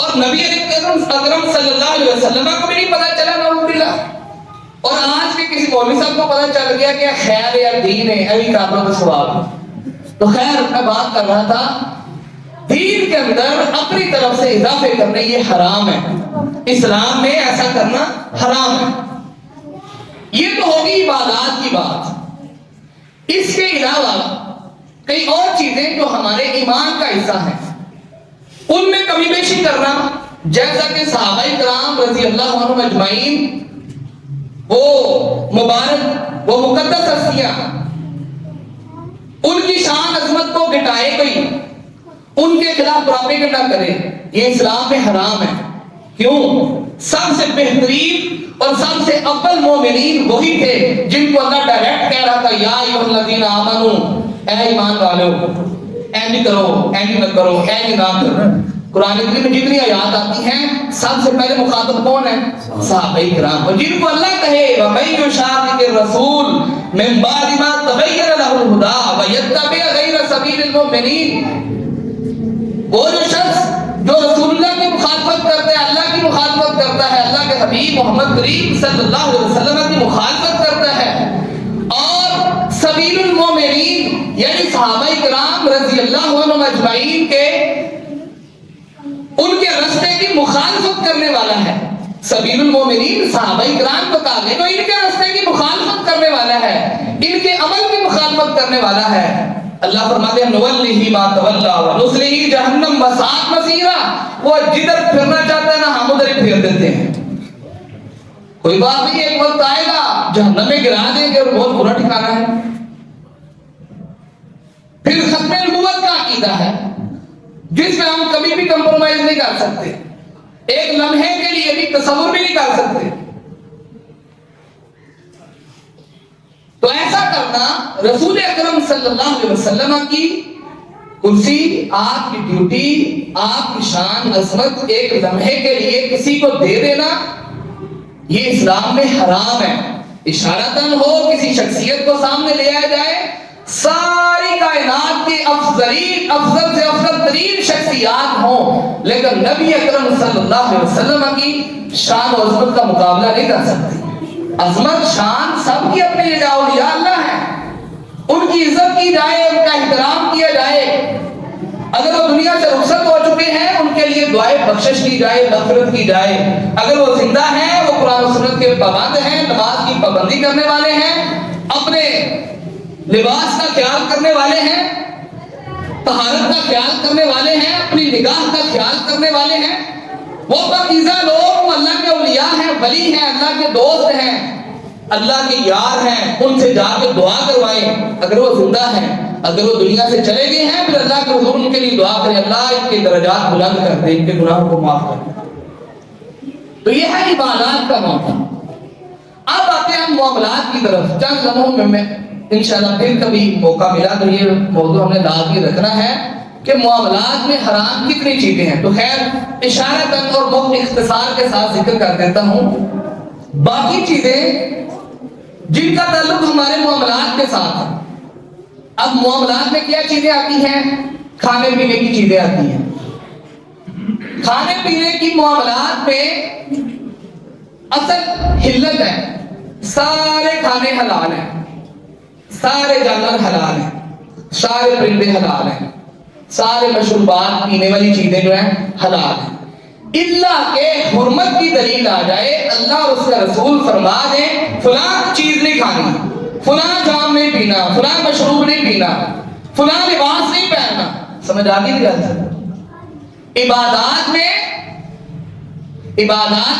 [SPEAKER 1] اور نبی اکرم صلی اللہ علیہ وسلم کو بھی نہیں پتا چلا، نعوذ باللہ. اور آج کے کسی مولوی صاحب کو پتا چل گیا کہ خیر یا دین ہے، ابھی کر لو تو ثواب. تو خیر میں بات کر رہا تھا دین کے اندر اپنی طرف سے اضافے کرنے یہ حرام ہے. اسلام میں ایسا کرنا حرام ہے. یہ تو ہوگی عبادات کی بات. اس کے علاوہ کئی اور چیزیں جو ہمارے ایمان کا حصہ ہیں ان میں کمی بیشی کرنا، جیسا کہ صحابہ کرام رضی اللہ عنہم اجمعین، وہ مبارک، وہ مقدس ہستیاں، ان کی شان عظمت کو گھٹائے کوئی، ان کے خلاف پروپیگنڈا کرے، یہ اسلام میں حرام ہے. کیوں؟ سب سے بہترین اور سب سے اول مومنین وہی تھے جن کو اللہ ڈائریکٹ کہہ رہا تھا یا ایھا الذین آمنو، اے ایمان والو، ایسے کرو، ایسے نہ کرو، ایسے نہ کرو. قرآن کریم میں جتنی آیات آتی ہیں سب سے پہلے مخاطب کون ہے؟ صحابہ کرام. اور جن کو اللہ کہے وَمَن يُشَاقِقِ الرَّسُولَ مِن بَعْدِ مَا تَبَيَّنَ لَهُ الْهُدَىٰ وَيَتَّبِعْ غَيْرَ سَبِيلِ الْمُؤْمِنِينَ، وہ جو شخص جو رسول اللہ کی مخالفت کرتا ہے، اللہ کی مخالفت کرتا ہے، اللہ کے حبیب محمد کریم صلی اللہ علیہ وسلم کی مخالفت کرتا ہے اور سبیل المومنین یعنی صحابہ کرام رضی اللہ عنہم اجمعین کے ان کے راستے کی مخالفت کرنے والا ہے. سبیل المومنین صحابہ کرام کو کہا گیا تو ان کے راستے کی مخالفت کرنے والا ہے، ان کے عمل کی مخالفت کرنے والا ہے. اللہ فرماتے ہیں نولہ ما تولی ونصلہ جہنم وساءت مصیرا، وہ جدھر پھرنا چاہتا ہے نا ہم ادھر ہی پھیر دیتے ہیں. کوئی بات نہیں، ایک وقت آئے گا جہنم میں گرا دیں گے اور بہت برا ٹھکانا ہے. پھر ختم نبوت کا عقیدہ ہے جس میں ہم کبھی بھی کمپرومائز نہیں کر سکتے، ایک لمحے کے لیے بھی تصور بھی نہیں کر سکتے. تو ایسا کرنا رسول اکرم صلی اللہ علیہ وسلم کی کرسی، آپ کی ڈیوٹی، آپ کی شان عظمت ایک لمحے کے لیے کسی کو دے دینا، یہ اسلام میں حرام ہے. اشارتاً ہو کسی شخصیت کو سامنے لے آیا جائے، ساری کائنات کی افضل سے افضل ترین شخصیات ہوں لیکن نبی اکرم صلی اللہ علیہ وسلم کی شان و عظمت کا مقابلہ نہیں کر سکتی. عظمت شان سب کی اپنی جگہ اولیاء اللہ ہے، ان کی عزت کی جائے، ان کا احترام کیا جائے. اگر وہ دنیا سے رخصت ہو چکے ہیں ان کے لیے دعائے بخشش کی جائے، مغفرت کی جائے. اگر وہ زندہ ہیں، وہ قرآن و سنت کے پابند ہیں، نماز کی پابندی کرنے والے ہیں، اپنے لباس کا خیال کرنے والے ہیں، طہارت کا خیال کرنے والے ہیں، اپنی نگاہ کا خیال کرنے والے ہیں، وہ پاکیزہ لوگ، وہ اللہ کے اولیاء ہیں، ولی ہیں، اللہ کے دوست ہیں، اللہ کے یار ہیں، ان سے جا کے دعا کروائیں. اگر وہ زندہ ہیں، اگر وہ دنیا سے چلے گئے ہیں پھر اللہ کے حضور ان کے لیے دعا کریں اللہ ان کے درجات بلند کر دے، ان کے گناہوں کو معاف کر دے. تو یہ ہے عبادات کا موقع. اب آتے ہیں ہم معاملات کی طرف. چند لمحوں میں انشاءاللہ پھر کبھی موقع ملا تو یہ موضوع ہم نے لازمی رکھنا ہے کہ معاملات میں حرام کتنی چیزیں ہیں. تو خیر اشارتاً اور بہت اختصار کے ساتھ ذکر کر دیتا ہوں. باقی چیزیں جن کا تعلق ہمارے معاملات کے ساتھ ہے. اب معاملات میں کیا چیزیں آتی ہیں؟ کھانے پینے کی چیزیں آتی ہیں. کھانے پینے کی معاملات میں اصل حلت ہے، سارے کھانے حلال ہیں، سارے جانور حلال ہیں، سارے پرندے حلال ہیں، سارے مشروبات پینے والی چیزیں جو ہیں حلال ہیں، اللہ کے حرمت کی دلیل آ جائے، اللہ اور اس کا رسول فرما دیں فلاں چیز نہیں کھانی، فلاں جام نہیں پینا، فلاں مشروب نہیں پینا، فلاں لباس نہیں پہننا. سمجھ آ گئی گل؟ عبادات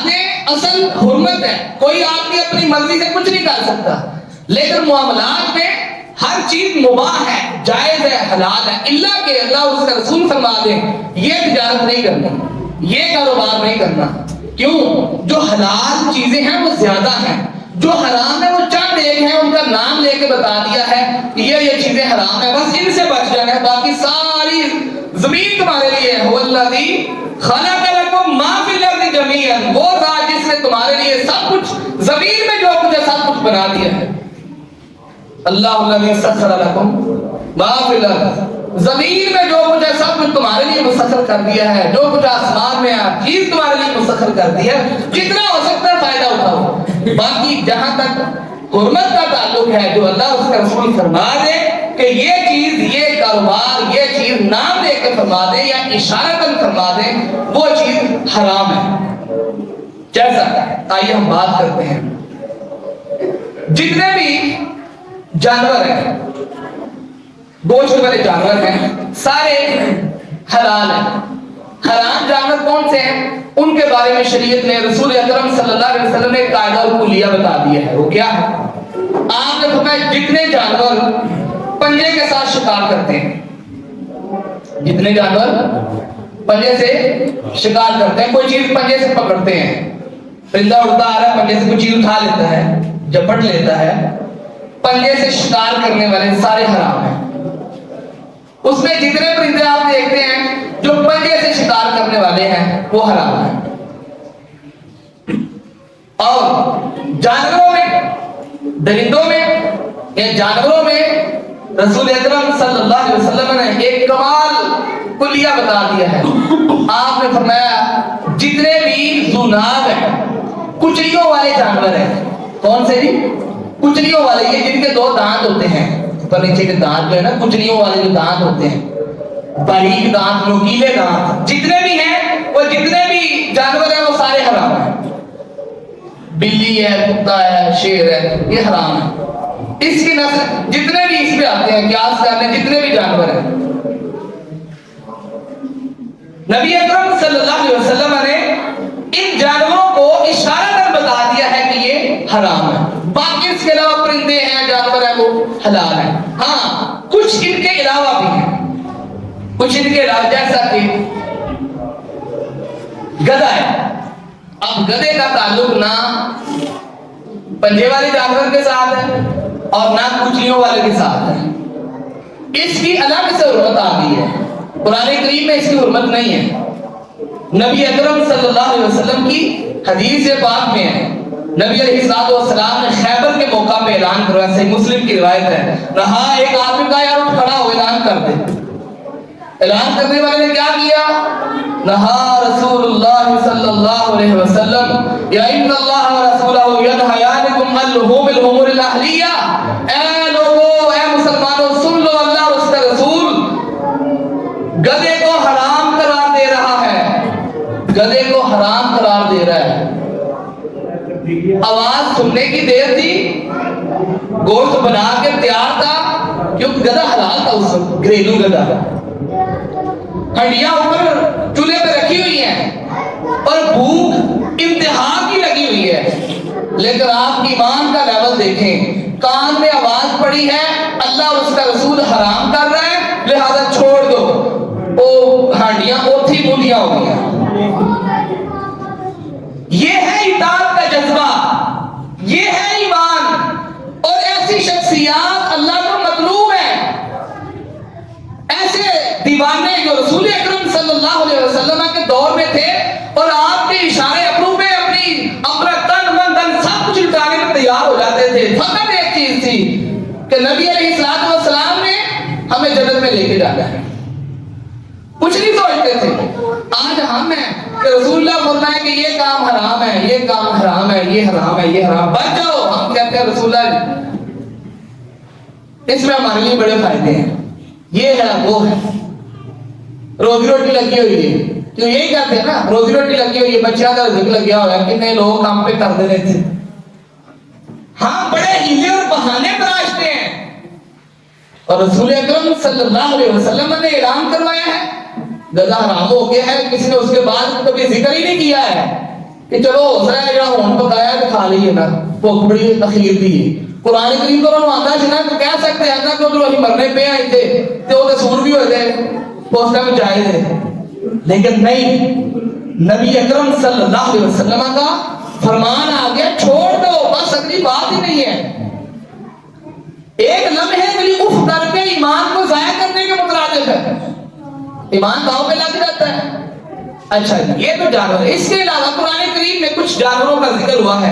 [SPEAKER 1] میں اصل حرمت ہے. کوئی آدمی اپنی مرضی سے کچھ نہیں کر سکتا، لیکن معاملات میں ہر چیز مباح ہے، جائز ہے، حلال ہے، الا کہ اللہ اس کا رسول فرما دے یہ تجارت نہیں کرنی، یہ کاروبار نہیں کرنا. کیوں؟ جو حلال چیزیں ہیں وہ زیادہ ہیں، جو حرام ہے وہ چند ایک ہیں، ان کا نام لے کے بتا دیا ہے کہ یہ چیزیں حرام ہیں، بس ان سے بچ جانا ہے، باقی ساری زمین تمہارے لیے ہے. والذی خلق لکم ما فی الارض جمیعا، وہ ذات جس نے تمہارے لیے سب کچھ زمین میں جو کچھ ہے سب کچھ بنا دیا ہے. اللہ الذی سخر لکم ما فی الارض، زمین میں جو کچھ ہے سب کچھ تمہارے لیے مسخر کر دیا ہے، جو کچھ آسمان میں ہے چیز تمہارے لیے مسخر کر دیا ہے، جتنا ہو سکتا ہے فائدہ اٹھاؤ. باقی جہاں تک حرمت کا تعلق ہے، جو اللہ اس کا رسول فرما دے کہ یہ چیز، یہ کاروبار، یہ چیز نام لے کے فرما دے یا اشارتاً فرما دے، وہ چیز حرام ہے. جیسا آئیے ہم بات کرتے ہیں، جتنے بھی جانور ہیں، گوشت والے جانور ہیں، سارے حلال ہیں. حرام جانور کون سے ہیں؟ ان کے بارے میں شریعت نے، رسول اکرم صلی اللہ علیہ وسلم نے قاعدہ اور کلیہ بتا دیا ہے. وہ کیا ہے؟ آپ نے فرمایا جتنے جانور پنجے کے ساتھ شکار کرتے ہیں، جتنے جانور پنجے سے شکار کرتے ہیں، کوئی چیز پنجے سے پکڑتے ہیں، پرندہ اڑتا آ رہا ہے پنجے سے کوئی چیز اٹھا لیتا ہے، جپٹ لیتا ہے، پنجے سے شکار کرنے والے سارے حرام ہیں. اس میں جتنے پرندے آپ دیکھتے ہیں جو پنجے سے شکار کرنے والے ہیں وہ حرام ہیں. اور جانوروں میں، درندوں میں یا جانوروں میں رسول اکرم صلی اللہ علیہ وسلم نے ایک کمال کلیہ بتا دیا ہے. آپ نے فرمایا جتنے بھی ذوناب ہیں، کچلیوں والے جانور ہیں. کون سے جی؟ کچلیوں والے، یہ جن کے 2 دانت ہوتے ہیں، اوپر نیچے کے دانت جو ہے نا، کچلیوں والے جو دانت ہوتے ہیں، باریک دانت، نوکیلے دانت، جتنے بھی ہیں، وہ جتنے بھی جانور ہیں وہ سارے حرام ہیں. بلی ہے، کتا ہے، شیر ہے، یہ حرام ہے. اس کی نسل جتنے بھی اس پہ آتے ہیں، قیاس کرنے جتنے بھی جانور ہیں، نبی اکرم صلی اللہ علیہ وسلم نے ان جانوروں کو اشارتاً بتا دیا ہے کہ یہ حرام ہے. باقی اس کے علاوہ پرندے ہیں، جانور ہیں، وہ حلال ہیں. ہاں کچھ ان کے علاوہ بھی ہیں، کچھ ان کے علاوہ، جیسا کہ گدھا ہے. اب گدھے کا تعلق نہ پنجے والے جانور کے ساتھ ہے اور نہ کچلیوں والے کے ساتھ ہے. اس کی الگ سے حرمت آ گئی ہے، قرآن کریم میں اس کی حرمت نہیں ہے. نبی اکرم صلی اللہ علیہ وسلم کی حدیث پاک میں ہے، نبی علیہ السلام نے خیبر کے موقع پہ اعلان کروا، صحیح مسلم کی روایت ہے، رہا ایک آدمی کا یار اٹھ کھڑا ہو اعلان کر دے. اعلان کرنے والے نے کیا کیا؟ نہا رسول اللہ صلی اللہ علیہ وسلم یا ان اللہ ورسولہ ینہیانکم عن لحوم الحمر الاہلیہ. اے لوگو، اے مسلمانوں، سن لو، اللہ اور اس کا رسول گدھے کو حرام قرار دے رہا ہے، گدھے کو حرام قرار دے رہا ہے. آواز سننے کی دیر تھی، گوشت بنا کے تیار تھا، کیونکہ گدھا حلال تھا اس وقت، گھریلو گدھا. ہڈیاں اوپر چولہے پہ رکھی ہوئی ہیں اور بھوک انتہا کی لگی ہوئی ہے، لیکن آپ کی ایمان کا لیول دیکھیں. کان میں آواز پڑی ہے اللہ اور اس کا رسول حرام کر رہا ہے، لہذا چھوڑ دو. وہ ہڈیاں اوتھی بولیاں ہو گئی ہیں. یہ ہے اطاعت کا جذبہ، یہ ہے ایمان. اور ایسی شخصیات اللہ کو مطلوب ہے، ایسے دیوانے جو رسول اکرم صلی اللہ علیہ وسلم کے دور میں تھے اور آپ کے اشارے ابرو میں اپنا تن من دن سب کچھ لٹانے میں تیار ہو جاتے تھے. فقط ایک چیز تھی کہ نبی علیہ السلام نے ہمیں جنت میں لے کے جانا ہے. کچھ نہیں سوچتے تھے. آج ہم ہیں کہ رسول اللہ فرمائے کہ یہ کام حرام ہے، یہ کام حرام ہے، یہ حرام ہے، یہ حرام، بچ جاؤ. ہم کہتے ہیں رسول اللہ اس میں ہمارے لیے بڑے فائدے ہیں، یہ ہے وہ ہے، روزی روٹی لگی ہوئی ہے. تو یہی کہتے ہیں نا، روزی روٹی لگی ہوئی ہے، بچیاں کا رزق لگیا ہوا ہے. کتنے لوگ کام پہ کر دے رہے تھے، ہاں بڑے ہیلے اور بہانے تراشتے ہیں، اور رسول اکرم صلی اللہ علیہ وسلم نے اعلان کروایا ہے غذا حرام ہو گیا ہے، کسی نے اس کے بعد کبھی ذکر ہی نہیں کیا ہے کہ چلو اسرا جڑا ہون پکایا تو کھا لیے نا، بھوک بڑی تخیر دی ہے۔ قرآن کریم تو انہوں نے آتا جنا تو کہہ سکتے ہیں نا کہ ادھر ہی مرنے پہ آئے تھے تو وہ سور بھی ہوئے تھے اس ٹائم جائز ہے، لیکن نہیں، نبی اکرم صلی اللہ علیہ وسلم کا فرمان آ گیا چھوڑ دو، بس اگلی بات ہی نہیں ہے۔ ایک لمحے کے لیے اف کر کے ایمان کو ضائع کرنے کے مترادف ہے، ایمان داؤ پہ لگ جاتا ہے۔ اچھا یہ تو جانور ہے، اس کے علاوہ قرآن کریم میں کچھ جانوروں کا ذکر ہوا ہے۔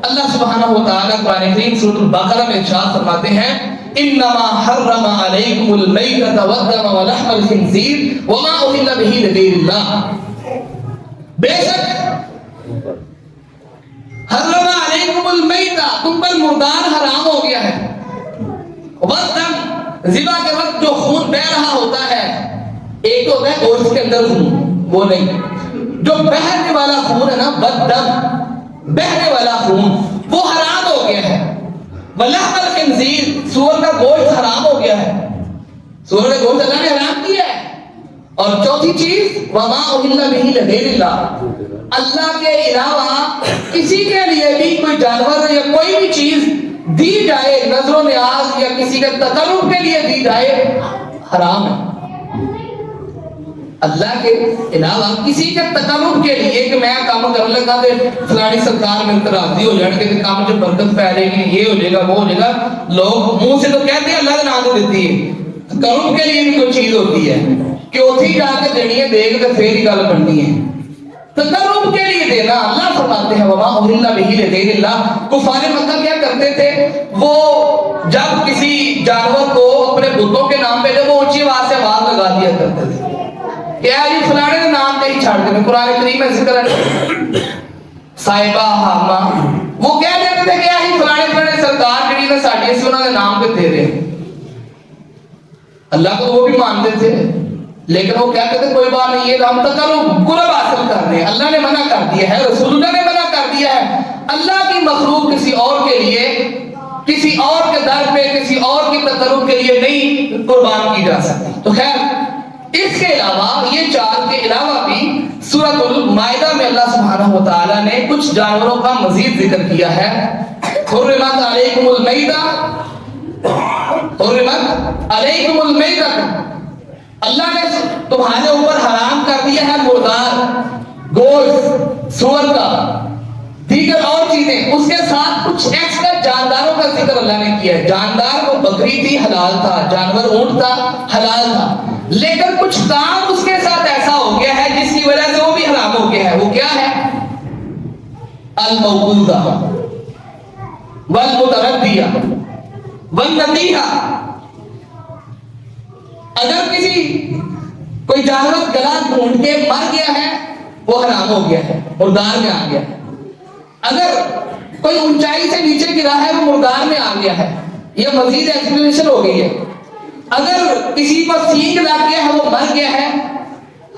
[SPEAKER 1] اللہ سبحانہ و تعالیٰ قرآن کریم سورۃ البقرہ میں ارشاد فرماتے ہیں انما حرم علیکم المیتۃ والدم ولحم الخنزیر وما اہل بہ لغیر اللہ، بے شک حرم علیکم المیتۃ، تم پر مردار حرام ہو گیا ہے، والدم، ذبح کے وقت جو خون بہ رہا ہوتا ہے، ایک ہوتا ہے گوشت کے اندر خون، وہ نہیں، جو بہنے والا خون ہے نا، والدم، بہنے والا خون، وہ حرام ہو گیا ہے۔ ولحم الخنزیر، سور کا گوشت حرام ہو گیا ہے، سور کا گوشت اللہ نے حرام کیا ہے۔ اور چوتھی چیز وما اہل بہ لغیر اللہ، اللہ کے علاوہ کسی کے لیے بھی کوئی جانور یا کوئی بھی چیز دی جائے نظر و نیاز یا کسی کے تقرب کے لیے دی جائے حرام ہے۔ اللہ کے علاوہ کسی کے تقرب کے لیے کہ میں کام کرنے لگا تو فلانی سرکار میں راضی ہو جائے کہ کام جو برکت پھیلے گی، یہ ہو جائے گا، وہ ہو جائے گا، لوگ منہ سے تو کہتے ہیں اللہ کے نام سے دیتی ہے، تقرب کے لیے بھی کوئی چیز ہوتی ہے کہ اتھی جا کے دینی ہے، دیکھ تو پھر ہی گل بننی ہے، تقرب کے لیے دینا۔ اللہ فرماتے ہیں وما اہل بہ لغیر اللہ، کفار مکہ کیا کرتے تھے، وہ جب کسی جانور کو اپنے بتوں کے نام پہ جب وہ اونچی آواز سے آواز لگا دیا کرتے تھے کہ علی فلانے کے نام پہ ہی چھاڑ دیں، قرآن کریم میں ذکر ہے صاحبہ حامہ، وہ کہہ دیتے تھے کہ علی فلانے سرکار جڑی نے ساڈی اسی انہوں نے نام پہ دے رہے، اللہ کو وہ بھی مانتے تھے، لیکن وہ کہتے تھے کوئی بات نہیں، یہ ہم تقرب قرب حاصل کر رہے ہیں، اللہ نے منع کر دیا ہے، رسول اللہ نے منع کر دیا ہے، اللہ کی مخلوق کسی اور کے لیے، کسی اور کے در پہ، کسی اور کی تقرب کے لیے نہیں قربان کی جا سکتی۔ تو خیر اس کے علاوہ یہ چار کے علاوہ بھی سورۃ المائدہ میں اللہ سبحانہ و تعالیٰ نے کچھ جانوروں کا مزید ذکر کیا ہے۔ حرمت علیکم المیتہ، حرمت علیکم المیتہ، اللہ نے تمہارے اوپر حرام کر دیا ہے مردار گوشت سور کا، دیگر اور چیزیں، اس کے ساتھ کچھ ایکسٹرا جانداروں کا ذکر اللہ نے کیا ہے۔ جاندار کو بکری تھی حلال تھا، جانور اونٹ تھا حلال تھا، لیکن کچھ کام اس کے ساتھ ایسا ہو گیا ہے جس کی وجہ سے وہ بھی حرام ہو گیا ہے۔ وہ کیا ہے؟ الموقوذہ والمتردیہ والنطیحہ، اگر کسی کوئی جانور گلا ڈھونڈ کے مر گیا ہے وہ حرام ہو گیا ہے، مردار میں آ گیا ہے۔ اگر کوئی اونچائی سے نیچے گرا ہے وہ مردار میں آ گیا ہے، یہ مزید ایکسپلینیشن ہو گئی ہے۔ اگر کسی کو سینگ لگ گیا ہے وہ مر گیا ہے،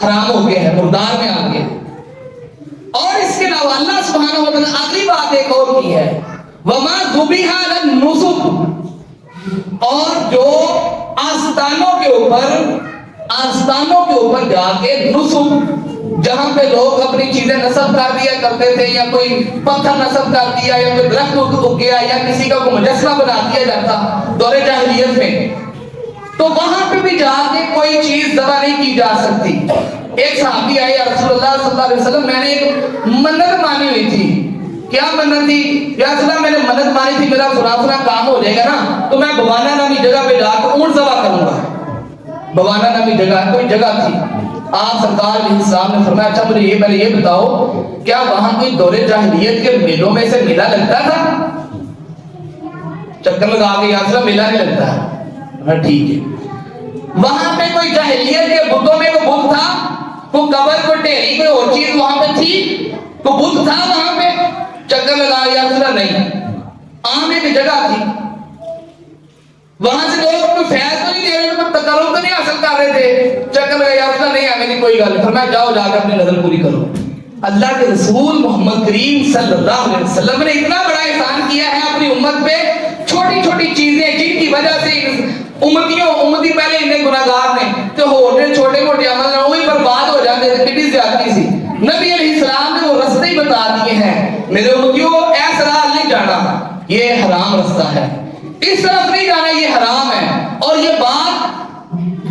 [SPEAKER 1] حرام ہو گیا ہے، مردار میں آ گیا۔ اور اس کے علاوہ اللہ سبحانہ و تعالیٰ اگلی بات ایک اور کی ہے، وما ذبح علی النصب، اور جو آستانوں کے اوپر جا کے نصب، جہاں پہ لوگ اپنی چیزیں نصب کر دیا کرتے تھے، یا کوئی پتھر نصب کر دیا، یا کوئی درخت اگ گیا، یا کسی کا کوئی مجسمہ بنا دیا جاتا دور جاہلیت میں، تو وہاں پہ بھی جا کے کوئی چیز ذبح نہیں کی جا سکتی۔ ایک صحابی آئے، یا رسول اللہ صلی اللہ علیہ وسلم میں نے ایک منت مانی ہوئی تھی۔ کیا منت تھی؟ یا رسول اللہ میں نے منت مانی تھی میرا فلاں کام ہو جائے گا نا تو میں بوانا نامی جگہ پہ جا کے اونٹ ذبح کروں گا۔ بوانا نامی جگہ کوئی جگہ تھی، آپ سرکار علیہ السلام نے فرمایا اچھا مجھے یہ پہلے یہ بتاؤ کیا وہاں کوئی دور جاہلیت کے میلوں میں سے میلہ لگتا تھا؟ چکر لگا کے یا رسول میلہ نہیں لگتا ہے، ٹھیک ہے۔ وہاں پہ کوئی جاہلیت کے بتوں میں کوئی بت تھا، کوئی قبر، کوئی ٹھیری، کوئی اور چیز وہاں پہ تھی، کوئی بت تھا وہاں پہ؟ چکر لگا یا رسول نہیں، عام ایک جگہ تھی، وہاں سے لوگ کوئی فیض تو نہیں دے رہے، کوئی تقرب تو نہیں حاصل کر رہے تھے، چکر لگا یا رسول نہیں ہے میری کوئی گل، فرمایا جاؤ جا کے اپنی نظر پوری کرو۔ اللہ کے رسول محمد کریم صلی اللہ علیہ وسلم نے اتنا بڑا احسان کیا ہے اپنی امت پہ، چھوٹی چھوٹی چیزیں جن کی وجہ سے امتی پہلے انہیں گناہگار نے تو ہونے چھوٹے موٹے عمل نہ وہی برباد ہو جاتے تھے، کتنی زیادتی سی۔ نبی علیہ السلام نے وہ رستے بتا دیے ہیں، میرے امتیوں ایسا راہ نہیں جانا، یہ حرام رستہ ہے، اس طرف نہیں جانا، یہ حرام ہے۔ اور یہ بات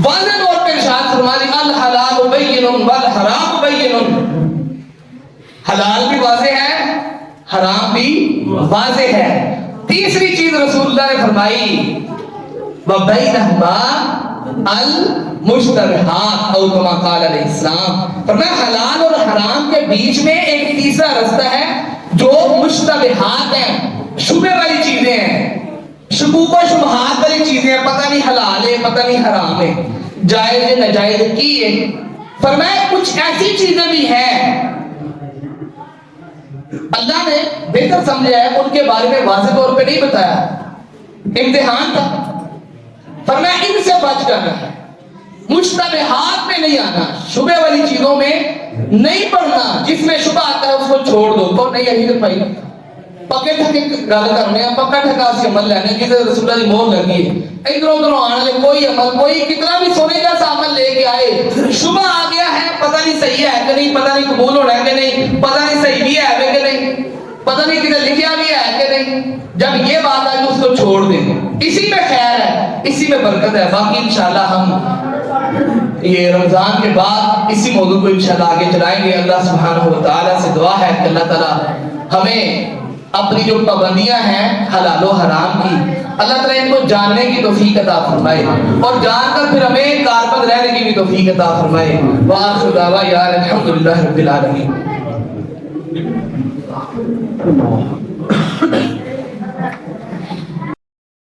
[SPEAKER 1] واضح طور پہ ارشاد فرما دی، الحلال بین والحرام بین، حلال بھی واضح ہے، حرام بھی واضح ہے۔ تیسری چیز رسول اللہ نے فرمائی، وَبَيْنَهُمَا الْمُشْتَبِهَاتُ او کما قال علیہ السلام، فرمایا حلال اور حرام کے بیچ میں ایک تیسرا رستہ ہے جو مشتبہات ہیں، شبہ والی چیزیں ہیں، شکوک و شبہات والی چیزیں ہیں، پتہ نہیں حلال ہے پتہ نہیں حرام ہے، جائز ہے ناجائز کی ہے۔ فرمایا کچھ ایسی چیزیں بھی ہیں اللہ نے بہتر سمجھا ہے، ان کے بارے میں واضح طور پہ نہیں بتایا، امتحان تھا۔ فرمایا ان سے بچ کرنا ہے، مشتبہات میں نہیں آنا، شبہ والی چیزوں میں نہیں پڑھنا، جس میں شبہ آتا ہے اس کو چھوڑ دو، تو نہیں یہی تو پائی پکے ٹھکے گل کرنے ہیں، پکا ٹھکا سی عمل لینے جسے رسول اللہ کی مہر لگی ہے، ادھر ادھر آنے لے کوئی عمل، کوئی کتنا بھی سونے کا سا عمل لے کے آئے، شبہ آ گیا ہے، پتہ نہیں صحیح ہے کہ نہیں، پتہ نہیں قبول ہونا ہے کہ نہیں، پتہ نہیں صحیح بھی ہے کہ نہیں، پتہ نہیں کدھر لکھیا بھی ہے کہ نہیں، جب یہ بات آئی اس کو چھوڑ دیں، اسی میں خیر ہے، اسی میں برکت ہے۔ باقی انشاءاللہ ہم یہ رمضان کے بعد اسی موضوع کو انشاءاللہ آگے چلائیں گے۔ اللہ سبحانہ و تعالیٰ سے دعا ہے کہ اللہ تعالیٰ ہمیں اپنی جو پابندیاں ہیں حلال و حرام کی، اللہ تعالیٰ ان کو جاننے کی توفیق عطا فرمائے اور جان کر پھر ہمیں کاربند رہنے کی بھی توفیق عطا فرمائے۔ وآخر دعوانا الحمدللہ رب العالمین۔